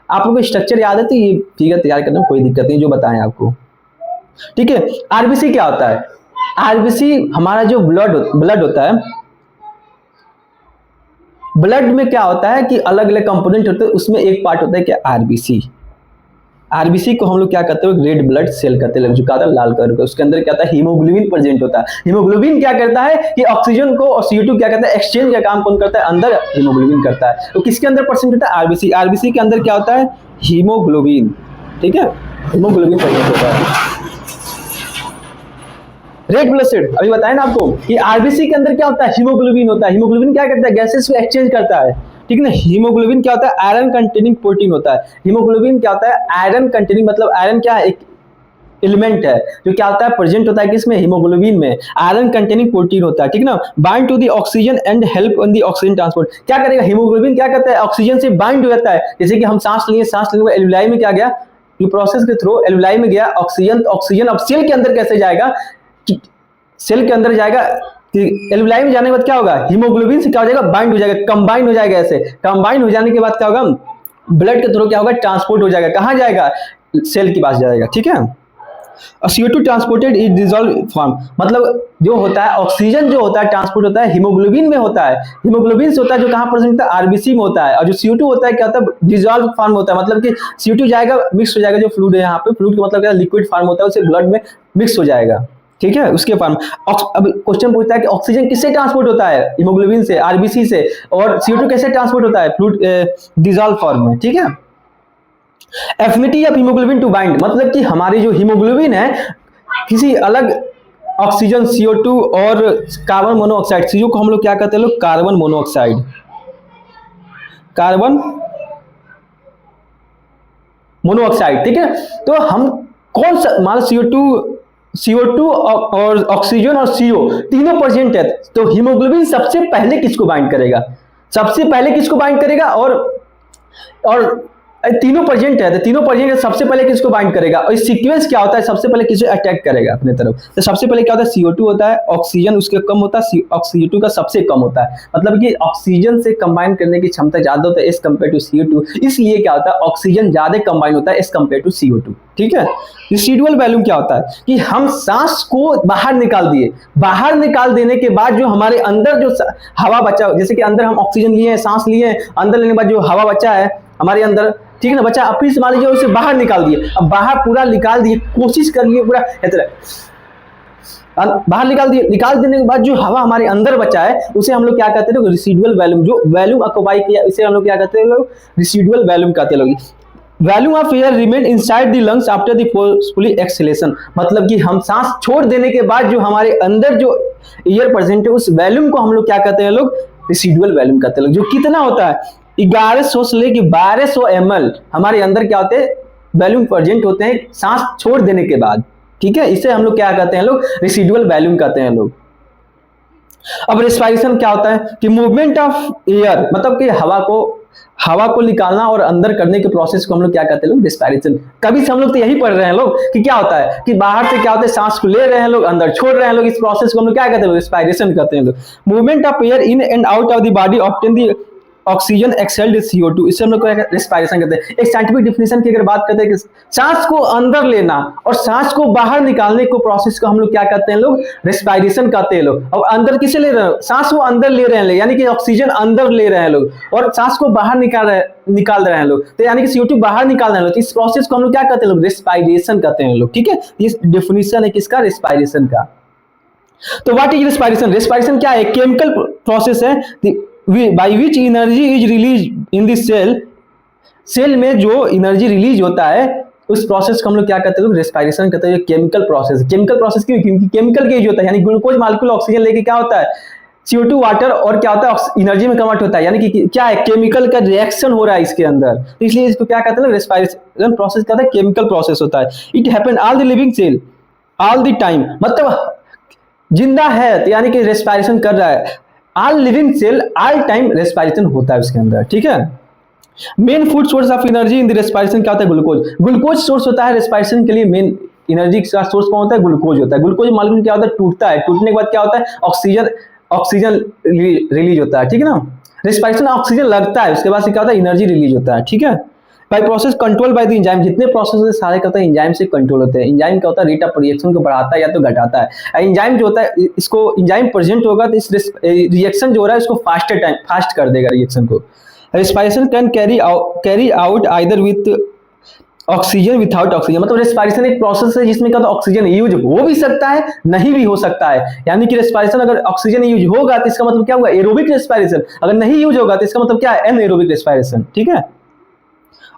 आप लोगों को स्ट्रक्चर याद है तो ये फिगर तैयार करने में कोई दिक्कत नहीं, जो बताएं आपको, ठीक है। आरबीसी क्या होता है, आरबीसी हमारा जो ब्लड होता है, ब्लड में क्या होता है कि अलग अलग कंपोनेंट होते हैं, उसमें एक पार्ट होता है क्या, आरबीसी। आरबीसी को हम लोग क्या कहते हैं, रेड ब्लड सेल कहते हैं, जो कहता है लाल कलर का। उसके अंदर क्या होता है, हीमोग्लोबिन प्रेजेंट होता है। हीमोग्लोबिन क्या करता है कि ऑक्सीजन को और CO2 क्या करता है, एक्सचेंज का काम कौन करता है, अंदर हीमोग्लोबिन करता है। तो किसके अंदर परसेंट होता है, आरबीसी। आरबीसी के अंदर क्या होता है, हीमोग्लोबिन, ठीक है, हीमोग्लोबिन प्रेजेंट होता है। रेड ब्लड सेल अभी बताया ना आपको कि आरबीसी के अंदर क्या होता है, हीमोग्लोबिन होता है। हीमोग्लोबिन क्या करता है, गैसेस को एक्सचेंज करता है, ठीक ना। हीमोग्लोबिन क्या होता है, आयरन कंटेनिंग प्रोटीन होता है। हीमोग्लोबिन क्या होता है, आयरन कंटेनिंग, मतलब आयरन क्या है, एक एलिमेंट है जो क्या होता है, प्रेजेंट होता है किसमें, हीमोग्लोबिन में। आयरन कंटेनिंग प्रोटीन होता है, ठीक ना। Bind to the oxygen and help in the oxygen transport. क्या करेगा, हीमोग्लोबिन क्या करता है, ऑक्सीजन से बाइंड हो जाता है। जैसे कि हम सांस लिए, सांस लेने के एल्विलाई में क्या गया, ये प्रोसेस के थ्रू एल्विलाई में गया ऑक्सीजन। ऑक्सीजन अब सेल के अंदर कैसे जाएगा, सेल के अंदर जाएगा, एल्विलाई में जाने के बाद क्या होगा, हीमोग्लोबिन से क्या हो जाएगा, बाइंड हो जाएगा, कंबाइन हो जाएगा। ऐसे कंबाइन हो जाने के बाद क्या होगा, ब्लड के थ्रू क्या होगा, ट्रांसपोर्ट हो जाएगा। कहाँ जाएगा, सेल के पास जाएगा, ठीक है। CO2 transported is dissolve form, मतलब जो होता है ऑक्सीजन जो होता है ट्रांसपोर्ट होता है हीमोग्लोबिन में होता है। हीमोग्लोबिन से होता है जो कहाँ प्रेजेंट होता है, आरबीसी में होता है। और जो CO2 होता है क्या होता है, डिसॉल्व फॉर्म होता है, मतलब कि CO2 जाएगा, मिक्स हो जाएगा। जो फ्लूइड है यहाँ पे, फ्लूइड का मतलब क्या, लिक्विड फॉर्म होता है, उसे ब्लड में मिक्स हो जाएगा, ठीक है, उसके फॉर्म। अब क्वेश्चन पूछता है कि ऑक्सीजन किससे ट्रांसपोर्ट होता है, हीमोग्लोबिन से, आरबीसी से। और CO2 कैसे ट्रांसपोर्ट होता है, फ्लूइड डिसॉल्व फॉर्म में, ठीक है। Affinity of haemoglobin to bind, मतलब कि हमारी जो हीमोग्लोबिन है किसी अलग ऑक्सीजन, CO2 और कार्बन मोनोऑक्साइड, CO को हम लोग क्या कहते हैं लोग, कार्बन मोनोऑक्साइड, कार्बन मोनोऑक्साइड, ठीक है। तो हम कौन सा, मान CO2 और ऑक्सीजन और CO तीनों प्रेजेंट है, तो हीमोग्लोबिन सबसे पहले किसको बाइंड करेगा, सबसे पहले किसको बाइंड करेगा, और तीनों प्रेजेंट है, तो तीनों प्रेजेंट है, सबसे पहले किसको बाइंड करेगा। और सीक्वेंस क्या होता है, सबसे पहले किसको अटैक करेगा अपने तरफ। तो सबसे पहले क्या होता है, CO2 होता है, ऑक्सीजन उसके कम होता है, CO2 का सबसे कम होता है। मतलब कि ऑक्सीजन से कंबाइन करने की क्षमता ज्यादा होता है एज कम्पेयर टू CO2, इसलिए क्या होता है, ऑक्सीजन ज्यादा कंबाइन होता है एज कम्पेयर टू CO2, ठीक है। रेसिडुअल वैल्यू क्या होता है कि हम सांस को बाहर निकाल दिए, बाहर निकाल देने के बाद जो हमारे अंदर जो हवा बचा, जैसे कि अंदर हम ऑक्सीजन लिए, सांस लिए, अंदर लेने के बाद जो हवा बचा है हमारे अंदर, ठीक है ना बच्चा, अब फिर से मान लीजिए उसे बाहर निकाल दिए, अब बाहर पूरा निकाल दिए, कोशिश कर लिए पूरा बाहर निकाल देने के बाद जो हवा हमारे अंदर बचा है उसे हम लोग क्या कहते हैं, रेसिडुअल वॉल्यूम, जो वॉल्यूम ऑक्युपाई किया इसे हम लोग क्या कहते हैं लोग, रेसिडुअल वॉल्यूम कहते हैं लोग। Volume of air remain inside the lungs after the forcefully exhalation, मतलब कि हम सांस छोड़ देने के बाद जो हमारे अंदर जो एयर प्रेजेंट है उस वॉल्यूम को हम लोग क्या कहते हैं लोग, रेसिडुअल वॉल्यूम कहते हैं लोग, जो कितना होता है 1100 से लेके 1200 ml हमारे अंदर क्या होते हैं, वॉल्यूम प्रेजेंट होते हैं सांस छोड़ देने के बाद, ठीक है, इसे हम लोग क्या कहते हैं लोग, रेसिडुअल वॉल्यूम कहते हैं लोग। अब रेस्पिरेशन क्या होता है कि मूवमेंट ऑफ एयर, मतलब कि हवा को निकालना और अंदर करने के प्रोसेस को हम लोग क्या कहते हैं लोग, रेस्पिरेशन। कभी से हम लोग तो यही पढ़ रहे हैं लोग कि क्या होता है कि बाहर से क्या होता है, सांस को ले रहे हैं लोग, अंदर छोड़ रहे हैं लोग, इस प्रोसेस को हम लोग क्या कहते हैं, रेस्पिरेशन कहते हैं लोग। Movement of air in and out of the body obtain the oxygen exhaled CO2, इससे हम लोग रेस्पिरेशन कहते हैं। एक साइंटिफिक डिफिनेशन की अगर बात करते हैं कि सांस को अंदर लेना और सांस को बाहर निकालने को प्रोसेस को हम लोग क्या कहते हैं लोग, रेस्पिरेशन कहते हैं लोग। अब अंदर किसे ले रहे हैं, सांस को अंदर ले रहे हैं, यानी कि ऑक्सीजन अंदर ले रहे हैं लोग, और सांस को बाहर निकाल रहे हैं लोग, तो यानी कि CO2 बाहर निकाल रहे हैं लोग, तो इस प्रोसेस को हम लोग क्या कहते हैं लोग, रेस्पिरेशन कहते हैं लोग, ठीक है। ये डेफिनेशन है किसका, रेस्पिरेशन का। तो व्हाट इज रेस्पिरेशन, रेस्पिरेशन क्या है, केमिकल प्रोसेस है by which energy is release in this cell में जो एनर्जी रिलीज होता है उस प्रोसेस को हम लोग क्या कहते हैं, रेस्पिरेशन कहते हैं। केमिकल प्रोसेस, केमिकल प्रोसेस क्यों, क्योंकि केमिकल के यूज होता है, यानी ग्लूकोज मॉलिक्यूल ऑक्सीजन लेके क्या होता है, CO2 वाटर और क्या होता है, एनर्जी में कन्वर्ट होता है, यानी कि क्या है, केमिकल का रिएक्शन हो रहा है इसके अंदर, तो इसलिए इसको क्या कहते हैं, रेस्पिरेशन प्रोसेस कहते हैं, केमिकल प्रोसेस होता है। It happen all the living cell all the time, मतलब जिंदा है तो यानी कि रेस्पिरेशन कर रहा है, all living cell all time respiration होता है उसके अंदर, ठीक है। Main food source of energy in the respiration क्या होता है, ग्लूकोज, ग्लूकोज सोर्स होता है रेस्पिरेशन के लिए, मेन एनर्जी का सोर्स कौन होता है, ग्लूकोज होता है। ग्लूकोज मॉलिक्यूल क्या होता है, टूटता है, टूटने के बाद क्या होता है, ऑक्सीजन रिलीज होता है, ठीक है ना। रेस्पिरेशन ऑक्सीजन लगता है, उसके बाद से क्या होता है, एनर्जी रिलीज होता है, ठीक है। By process control by the enzyme, जितने प्रोसेस है सारे क्या होता है, एंजाइम से कंट्रोल होते हैं। एंजाइम क्या होता है, रेट ऑफ रिएक्शन को बढ़ाता है या तो घटाता है। एंजाइम जो होता है, इसको एंजाइम प्रेजेंट होगा तो इस रिएक्शन जो हो रहा है उसको फास्ट कर देगा रिएक्शन को। Respiration can carry out either with oxygen without oxygen, मतलब रेस्पिरेशन एक प्रोसेस है जिसमें क्या ऑक्सीजन यूज हो भी सकता है, नहीं भी हो सकता है, यानी कि रेस्पिरेशन अगर ऑक्सीजन यूज होगा तो इसका मतलब क्या होगा, एरोबिक रेस्पिरेशन, अगर नहीं यूज होगा तो इसका मतलब क्या है, एनएरोबिक रेस्पिरेशन, ठीक है।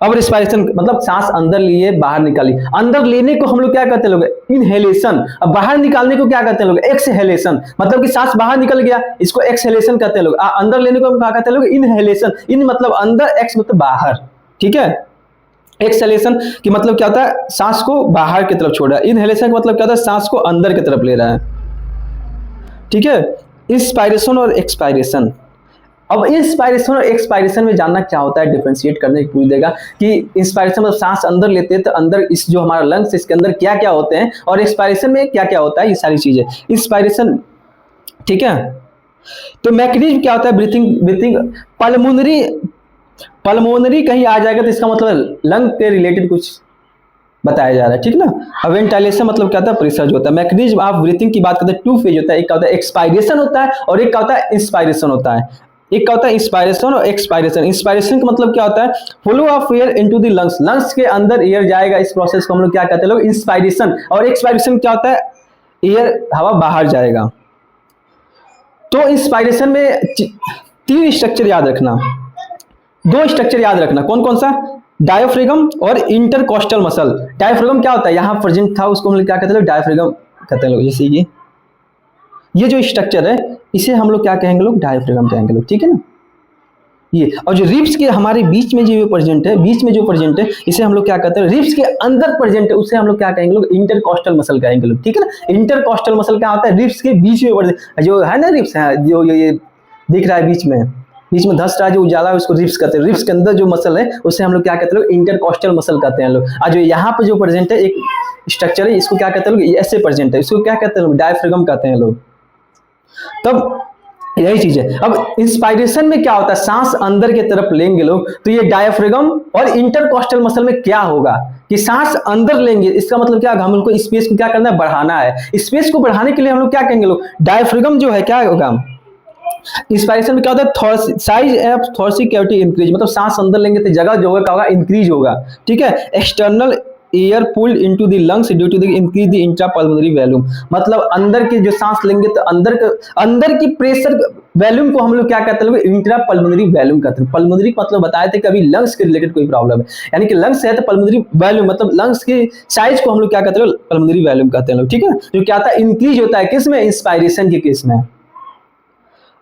अब रेस्पिरेशन मतलब सांस अंदर लिए बाहर निकाली, अंदर लेने को हम लोग क्या कहते हैं लोग, इनहेलेशन, अब बाहर निकालने को क्या कहते हैं लोग, एक्सहेलेशन, मतलब कि सांस बाहर निकल गया इसको एक्सहेलेशन कहते हैं लोग। अंदर लेने को हम क्या कहते हैं लोग, इनहेलेशन, इन मतलब अंदर, एक्स मतलब बाहर, ठीक है। एक्सहेलेशन की मतलब क्या होता है, सांस को बाहर की तरफ छोड़ रहा है, इनहेलेशन का मतलब क्या होता है, सांस को अंदर की तरफ ले रहा है, ठीक है। इंस्पायरेशन और एक्सपायरेशन, अब इंस्पायरेशन और एक्सपायरेशन में जानना क्या होता है, डिफरेंशिएट करने की पूछ देगा कि इंस्पायरेशन मतलब सांस अंदर लेते हैं तो अंदर इस जो हमारा लंग्स इसके अंदर क्या क्या होते हैं, और एक्सपायरेशन में क्या क्या होता है, ये सारी चीजें। इंस्पायरेशन, ठीक है, तो मैकेनिज्म क्या होता है, ब्रीथिंग पल्मोनरी कहीं आ जाएगा तो इसका मतलब लंग के रिलेटेड कुछ बताया जा रहा है, ठीक ना। अब वेंटिलेशन मतलब क्या होता है, प्रेशर जो होता है। मैकेनिज्म ऑफ ब्रीथिंग की बात करते हैं, टू फेज होता है, एक क्या होता है एक्सपायरेशन होता है और एक क्या होता है इंस्पायरेशन होता है। एक क्या होता है इंस्पायरेशन और एक्सपायरेशन। इंस्पायरेशन का मतलब क्या होता है, flow of air into the lungs, lungs के अंदर एयर जाएगा, इस प्रोसेस को हम लोग क्या कहते हैं लोग, इंस्पायरेशन। और एक्सपायरेशन क्या होता है, एयर हवा बाहर जाएगा। तो इंस्पायरेशन में 3 स्ट्रक्चर याद रखना, 2 स्ट्रक्चर याद रखना, कौन कौन सा, डायफ्रागम और इंटरकोस्टल मसल। डायफ्रागम क्या होता है, यहाँ प्रेजेंट था उसको हम लोग क्या कहते हैं, डायफ्रागम कहते हैं लोग। जैसे ये जो स्ट्रक्चर है इसे हम लोग क्या कहेंगे लोग, डायफ्रागम कहेंगे लोग, ठीक है ना। ये और जो रिब्स के हमारे बीच में जो प्रेजेंट है, इसे हम लोग क्या कहते हैं, रिब्स के अंदर प्रेजेंट है, उसे हम लोग क्या कहेंगे लोग, इंटरकोस्टल मसल कहेंगे लोग, ठीक है ना। इंटरकोस्टल मसल क्या होता है, रिब्स के बीच में जो है ना, रिब्स है जो ये दिख रहा है बीच में धस रहा है, जो उजाला है उसको रिब्स कहते हैं। रिब्स के अंदर जो मसल है उसे हम लोग क्या कहते हैं लोग, इंटरकोस्टल मसल कहते हैं लोग। और जो यहाँ पे जो प्रेजेंट है एक स्ट्रक्चर है, इसको क्या कहते हैं लोग, ऐसे प्रेजेंट है, इसको क्या कहते हैं लोग, डायफ्रागम कहते हैं लोग। तब यही चीज है। अब इंस्पायरेशन में क्या होता है, सांस अंदर की तरफ लेंगे लोग, तो ये डायफ्रागम और इंटरकोस्टल मसल में क्या होगा कि सांस अंदर लेंगे, इसका मतलब क्या, हम लोग को स्पेस को क्या करना है, बढ़ाना है। स्पेस को बढ़ाने के लिए हम लोग क्या कहेंगे लोग, डायफ्रागम जो है क्या होगा, इंस्पायरेशन में क्या होता है, size of thoracic cavity increase, मतलब सांस अंदर लेंगे तो जगह जो होगा क्या होगा, इंक्रीज होगा। ठीक है। External air pulled into the lungs due to the increase the intrapulmonary volume, मतलब अंदर की जो सांस लेंगे तो अंदर की प्रेशर वॉल्यूम को हम लोग क्या कहते हैं, इंट्रापल्मोनरी वॉल्यूम कहते हैं। पल्मोनरी मतलब बताए थे कि अभी लंग्स के रिलेटेड कोई प्रॉब्लम है, यानी कि लंग्स है तो पल्मोनरी वॉल्यूम मतलब लंग्स की साइज को हम लोग क्या कहते हैं, पल्मोनरी वॉल्यूम कहते हैं लोग। ठीक है। जो क्या होता है, इंक्रीज होता है किस में, इंस्पायरेशन के केस में।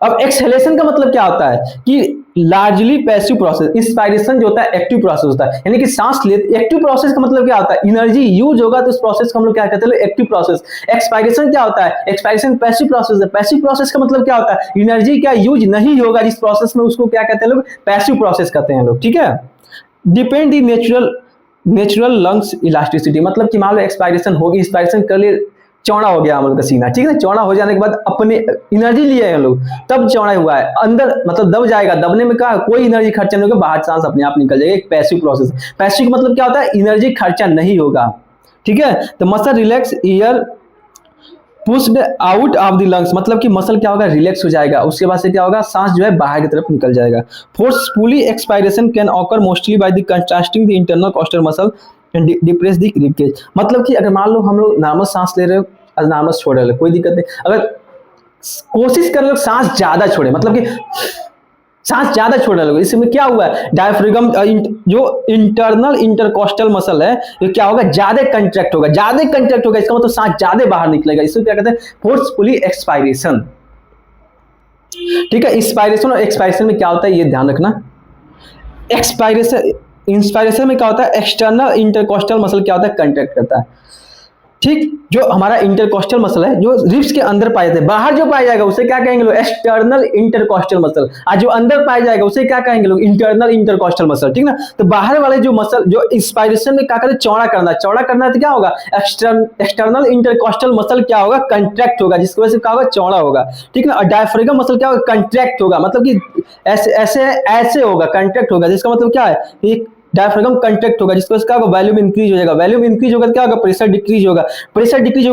अब एक्सहेलेशन का मतलब क्या होता है कि लार्जली पैसिव प्रोसेस, इंस्पायरेशन जो होता है एक्टिव प्रोसेस होता है, यानी कि सांस ले, एक्टिव प्रोसेस का मतलब क्या होता है, एनर्जी यूज होगा तो उस प्रोसेस को हम लोग क्या कहते हैं, एक्टिव प्रोसेस। एक्सपायरेशन क्या होता है, एक्सपायरेशन पैसिव प्रोसेस है। पैसिव प्रोसेस का मतलब क्या होता है, एनर्जी का यूज नहीं होगा जिस प्रोसेस में, उसको क्या कहते हैं लोग, पैसिव प्रोसेस कहते हैं लोग। ठीक है। Depend the natural lungs elasticity, मतलब कि मान लो एक्सपायरेशन होगी, इंस्पायरेशन कर लिए, चौड़ा हो गया हम लोग का सीना। ठीक है। चौड़ा हो जाने के बाद अपने एनर्जी लिए हैं लोग, तब चौड़ा हुआ है, अंदर मतलब दब जाएगा, दबने में क्या, कोई एनर्जी खर्चा नहीं होगा, बाहर सांस अपने आप निकल जाएगा। एक पैसिव प्रोसेस। पैसिव का मतलब क्या होता है, एनर्जी खर्चा नहीं होगा। ठीक है। तो muscle relax, air pushed out of the lungs, मतलब कि मसल क्या होगा, रिलैक्स हो जाएगा, उसके बाद से क्या होगा, सांस जो है बाहर की तरफ निकल जाएगा। Forcefully expiration can occur mostly by the contrasting the internal costal muscle and depress the rib cage, मतलब कि अगर मान लो हम लोग नॉर्मल सांस ले रहे हो, नॉर्मल छोड़ रहे हो, कोई दिक्कत नहीं, अगर कोशिश कर लो सांस ज्यादा छोड़े, मतलब कि सांस ज्यादा छोड़ने लगो, इसमें क्या हुआ है, डायफ्राम जो इंटरनल इंटरकोस्टल मसल है ये क्या होगा, ज्यादा कंट्रैक्ट होगा, इसका मतलब सांस ज्यादा बाहर निकलेगा, इसको क्या कहते हैं, फोर्सफुली एक्सपायरेशन। ठीक है। इंस्पायरेशन और एक्सपायरेशन में क्या होता है ये ध्यान रखना। इंस्पायरेशन में क्या होता है, एक्सटर्नल इंटरकोस्टल मसल क्या होता है, कंट्रैक्ट करता है। ठीक। जो हमारा इंटरकोस्टल मसल है जो रिब्स के अंदर पाए जाते हैं, बाहर जो पाया जाएगा उसे क्या कहेंगे लोग, एक्सटर्नल इंटरकोस्टल मसल, और जो अंदर पाया जाएगा उसे क्या कहेंगे लोग, इंटरनल इंटरकोस्टल मसल। ठीक ना। तो बाहर वाले जो मसल जो इंस्पायरेशन में क्या करते हैं, चौड़ा करना है तो क्या होगा, एक्सटर्नल इंटरकोस्टल मसल क्या होगा, कंट्रैक्ट होगा, जिसकी वजह से क्या होगा, चौड़ा होगा। ठीक ना। और डायफ्राम मसल क्या होगा, कंट्रैक्ट होगा, मतलब कि ऐसे होगा, कंट्रैक्ट होगा, जिसका मतलब क्या है, डायफ्राम कंट्रैक्ट होगा, जिसको क्या होगा, वॉल्यूम इंक्रीज हो जाएगा, वॉल्यूम इंक्रीज होगा तो क्या होगा, प्रेशर डिक्रीज होगा,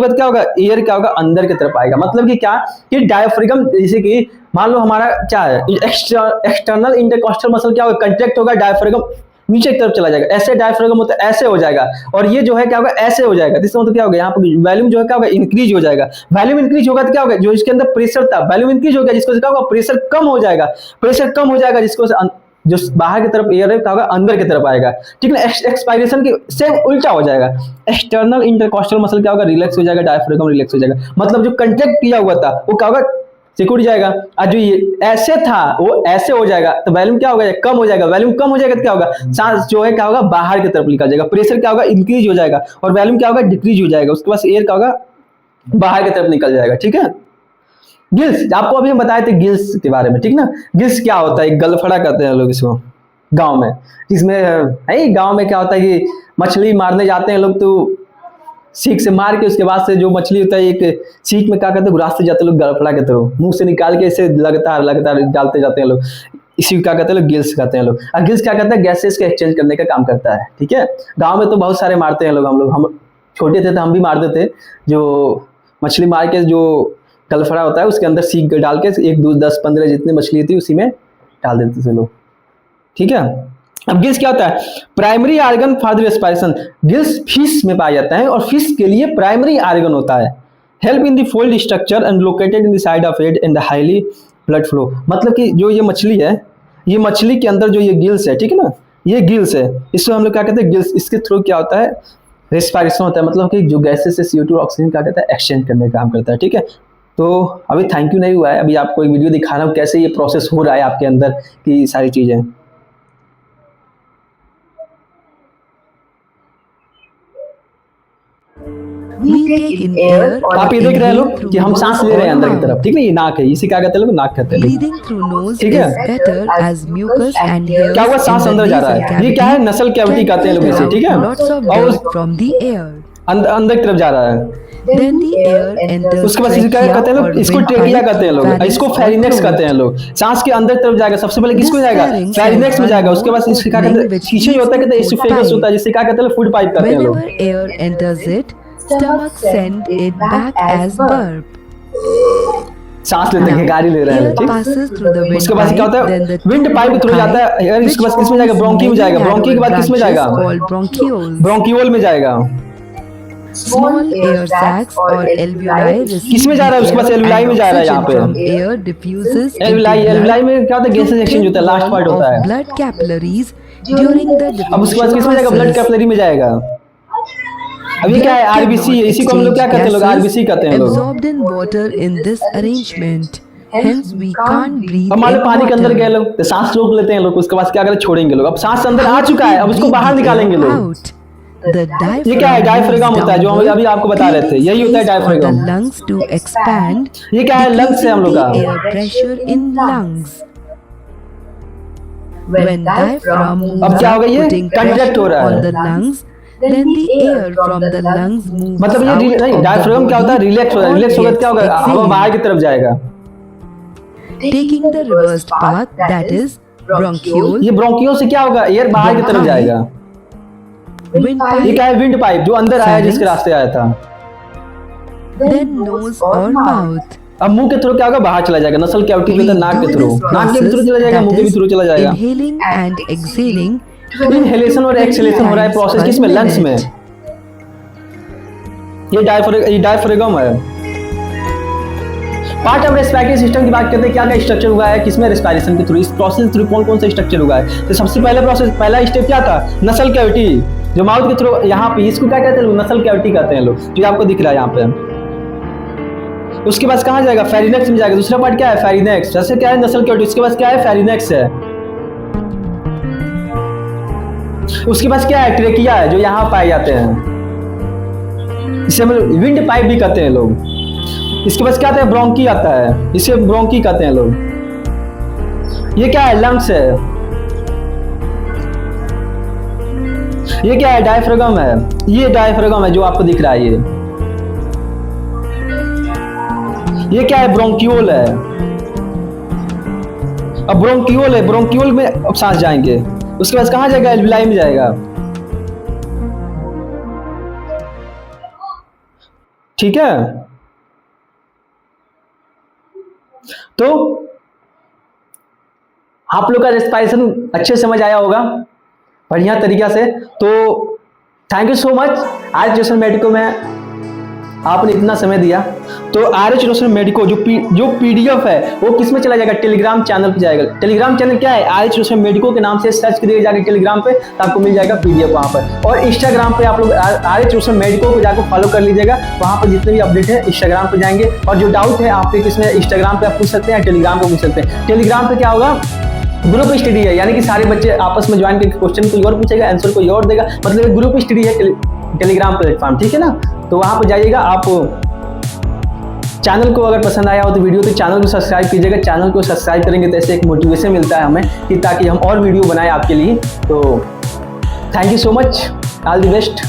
तो क्या होगा, एयर क्या होगा, अंदर की तरफ आएगा। मतलब कि क्या, कि डायफ्राम, जैसे कि मान लो हमारा क्या है, एक्सटर्नल इंटरकोस्टल मसल क्या होगा, कंट्रैक्ट होगा, डायफ्राम नीचे की तरफ चला जाएगा, ऐसे डायफ्राम होता है, ऐसे हो जाएगा, और ये जो है क्या होगा, ऐसे हो जाएगा, इसका मतलब क्या होगा, यहाँ पर वॉल्यूम जो है क्या होगा, इंक्रीज हो जाएगा। वॉल्यूम इंक्रीज होगा तो क्या होगा, जो इसके अंदर प्रेशर था, वॉल्यूम इंक्रीज हो गया, जिसको क्या होगा, प्रेशर कम हो जाएगा, जिसको जो बाहर की तरफ एयर है क्या होगा, अंदर की तरफ आएगा। ठीक है। एक्सपायरेशन की सेम उल्टा हो जाएगा, एक्सटर्नल इंटरकोस्टल मसल क्या होगा, रिलैक्स हो जाएगा, डायफ्राम रिलैक्स हो जाएगा, मतलब जो कंट्रैक्ट किया हुआ था वो क्या होगा, सिकुड़ जाएगा, और जो ये ऐसे था वो ऐसे हो जाएगा, तो वॉल्यूम क्या होगा, कम हो जाएगा, वॉल्यूम कम हो जाएगा तो क्या होगा, सांस जो है क्या होगा, बाहर की तरफ निकल जाएगा, प्रेशर क्या होगा, इंक्रीज हो जाएगा, और वॉल्यूम क्या होगा, डिक्रीज हो जाएगा, उसके बाद एयर क्या होगा, बाहर की तरफ निकल जाएगा। ठीक है। गिल्स, आपको अभी हम बताए थे गिल्स के बारे में। ठीक ना। गिल्स क्या होता है, गलफड़ा कहते हैं लोग इसको गांव में, जिसमें है गांव में क्या होता है कि मछली मारने जाते हैं लोग, तो सीख से मार के उसके बाद से जो मछली होता है, एक सीख में क्या कहते हैं, रास्ते जाते लोग गलफड़ा के तरह मुंह से निकाल के इसे लगातार डालते जाते हैं लोग, इसी को क्या कहते हैं लोग, गिल्स कहते हैं लोग। और गिल्स क्या कहते हैं, गैसेस का एक्सचेंज करने का काम करता है। ठीक है। गाँव में तो बहुत सारे मारते हैं लोग, हम छोटे थे तो हम भी मारते थे, जो मछली मार के जो गलफड़ा होता है उसके अंदर सीख डाल के 1 2 10 15 जितनी मछली थी उसी में डाल देते थे लोग। ठीक है। अब गिल्स क्या होता है, primary organ for the respiration, gills fish में पाया जाता है और फिश के लिए प्राइमरी ऑर्गन होता है, help in the fold structure and located in the side of head and highly blood flow, मतलब कि जो ये मछली है, ये मछली के अंदर जो ये गिल्स है, ठीक है ना, ये गिल्स है, इसको हम लोग क्या कहते हैं, गिल्स, इसके थ्रू क्या होता है, रेस्पिरेशन होता है, मतलब कि जो गैसेस से CO2 ऑक्सीजन क्या कहता है, एक्सचेंज करने का काम करता है। ठीक है। तो अभी थैंक यू नहीं हुआ है, अभी आपको एक वीडियो दिखा रहा हूँ कैसे ये प्रोसेस हो रहा है आपके अंदर की सारी चीजें। आप ये देख रहे हैं लोग कि हम सांस ले रहे हैं अंदर की तरफ, ठीक है, ये नाक है, इसे क्या कहते हैं लोग, नाक कहते हैं। ठीक है। क्या हुआ, सांस अंदर जा रहा है, ये क्या है, नसल कैविटी कहते हैं लोग इसे। ठीक है। और अंदर की तरफ जा रहा है, उसके बाद इसे क्या कहते हैं लोग, इसको ट्रेकिया कहते हैं लोग, इसको फेरिनेक्स कहते हैं लोग। सांस के अंदर तरफ जाएगा, सबसे पहले किसको जाएगा, फेरिनेक्स में जाएगा, उसके बाद इसके क्या कहते हैं, पीछे होता है, कहते हैं एसोफेगस होता है, जिसे क्या कहते हैं, फूड पाइप कहते हैं लोग।
Stomach send it back as burp.
सांस लेते हैं, गाड़ी ले रहे हैं,
Air
ठीक।
passes through the
उसके बाद क्या होता
windpipe, then
है,
the
विंड पाइप के थ्रू जाता है, यार इसके बाद किस में जाएगा, ब्रोंकी में जाएगा, ब्रोंकी के बाद किस में जाएगा,
called bronchioles.
ब्रोंकियोल में जाएगा।
Small air sacs or alveoli receive
किस में जा रहा है, उसके
the
pass
air
alveoli
and
में जा रहा है यहाँ
oxygen
पे।
from air diffuses into
alveoli, alveoli
blood
में क्या होता है, गैसेस
through
एक्सचेंज होता है,
thin
लास्ट पार्ट
wall
होता
of
है।
blood capillaries during the
अब उसके बाद किस में जाएगा, ब्लड
diffusion process.
कैपिलरी में जाएगा। अब ये क्या है, आरबीसी है, इसी को हम लोग क्या कहते हैं लोग, आरबीसी कहते हैं लोग।
Absorbed in water in this arrangement. Hence we can't breathe
अब मान लो
in
पानी के अंदर
water.
गए लोग, तो सांस रोक लेते हैं लोग, उसके बाद क्या करें, छोड़ेंगे लोग। अब सांस अंदर आ चुका है, अब उसको बाहर निकालेंगे लोग।
Out. The
ये क्या है, डायफ्राम होता है, जो हम अभी आपको बता रहे थे, यही होता है
the
diaphragm.
lungs to expand.
ये क्या है, लंग्स है हम लोग
decreasing the
का।
air pressure in lungs. When diaphragm moves
अब क्या
up,
होगा, ये
putting
contract
pressure
हो रहा है।
on the lungs, then the air from the lungs moves
मतलब ये
out
नहीं,
of the
डायफ्राम क्या होता है,
body
रिलैक्स हो रहा है,
or
रिलैक्स होगा
gets
क्या होगा, हवा
exhaled,
बाहर की तरफ जाएगा।
taking the reversed path, that is bronchiole.
ये ब्रोंकियो से क्या होगा, एयर बाहर की तरफ जाएगा। ये
windpipe,
क्या है, विंड पाइप, जो अंदर आया, जिसके रास्ते आया था।
then nose or mouth.
अब मुंह के थ्रू क्या होगा, बाहर चला जाएगा, नसल कैविटी के अंदर, नाक के थ्रू, नाक के भी थ्रू चला जाएगा, मुंह के भी थ्रू चला जाएगा।
Inhaling and exhaling.
इनहेलेशन और एक्सहेलेशन हो रहा है प्रोसेस किसमें, लंग्स में। ये डायफ्राम है। पार्ट ऑफ रेस्पिरेटरी सिस्टम की बात करते हैं, क्या क्या स्ट्रक्चर हुआ है किसमें, रेस्पिरेशन के थ्रू, इस प्रोसेस के थ्रू कौन कौन सा स्ट्रक्चर हुआ है। तो सबसे पहला प्रोसेस, पहला स्टेप क्या था, नसल कैविटी, जो माउथ के थ्रू यहाँ पे, इसको क्या कहते हैं लोग, नसल कैविटी कहते हैं लोग, जो आपको दिख रहा है यहाँ पे। उसके बाद कहाँ जाएगा, फेरिनेक्स में जाएगा। दूसरा पार्ट क्या है, फेरिनेक्स, जैसे क्या है, नसल कैविटी, उसके बाद क्या है, फेरिनेक्स है। उसके बाद क्या है, ट्रेकिया है, जो यहाँ पाए जाते हैं, इसे हम विंड पाइप भी कहते हैं लोग। इसके बाद क्या आता है, ब्रोंकी आता है, इसे ब्रोंकी कहते हैं लोग। ये क्या है, लंग्स है। ये क्या है, डायफ्राम है, ये डायफ्राम है जो आपको दिख रहा है। ये क्या है, ब्रोंकियोल है। अब ब्रोंकियोल है, ब्रोंकियोल में अब सांस जाएंगे। उसके बाद कहाँ जाएगा, एल्विलाई में जाएगा। ठीक है, तो आप लोग का रेस्पिरेशन अच्छे समझ आया होगा, बढ़िया तरीका से। तो थैंक यू सो मच। आज रोशन मेडिको में आपने इतना समय दिया। तो RH रोशन मेडिको जो PDF है वो किस में चला जाएगा, टेलीग्राम चैनल पे जाएगा। टेलीग्राम चैनल क्या है, RH रोशन मेडिको के नाम से सर्च करिएगा जाकर टेलीग्राम पे, तो आपको मिल जाएगा PDF वहाँ पर। और इंस्टाग्राम पे आप लोग RH रोशन मेडिको को जाकर फॉलो कर लीजिएगा, वहाँ पर जितने भी अपडेट है इंस्टाग्राम पे जाएंगे। और जो डाउट है आपके किसमें, इंस्टाग्राम पे आप पूछ सकते हैं, टेलीग्राम पे पूछ सकते हैं। टेलीग्राम पे क्या होगा, ग्रुप स्टडी है, यानी कि सारे बच्चे आपस में ज्वाइन करके क्वेश्चन कोई और पूछेगा, आंसर कोई और देगा, मतलब एक ग्रुप स्टडी है टेलीग्राम प्लेटफॉर्म, ठीक है ना। तो वहाँ पर जाइएगा आप। चैनल को अगर पसंद आया हो तो वीडियो, तो चैनल को सब्सक्राइब कीजिएगा। चैनल को सब्सक्राइब करेंगे तो ऐसे एक मोटिवेशन मिलता है हमें, कि ताकि हम और वीडियो बनाएं आपके लिए। तो thank you so much, all the best.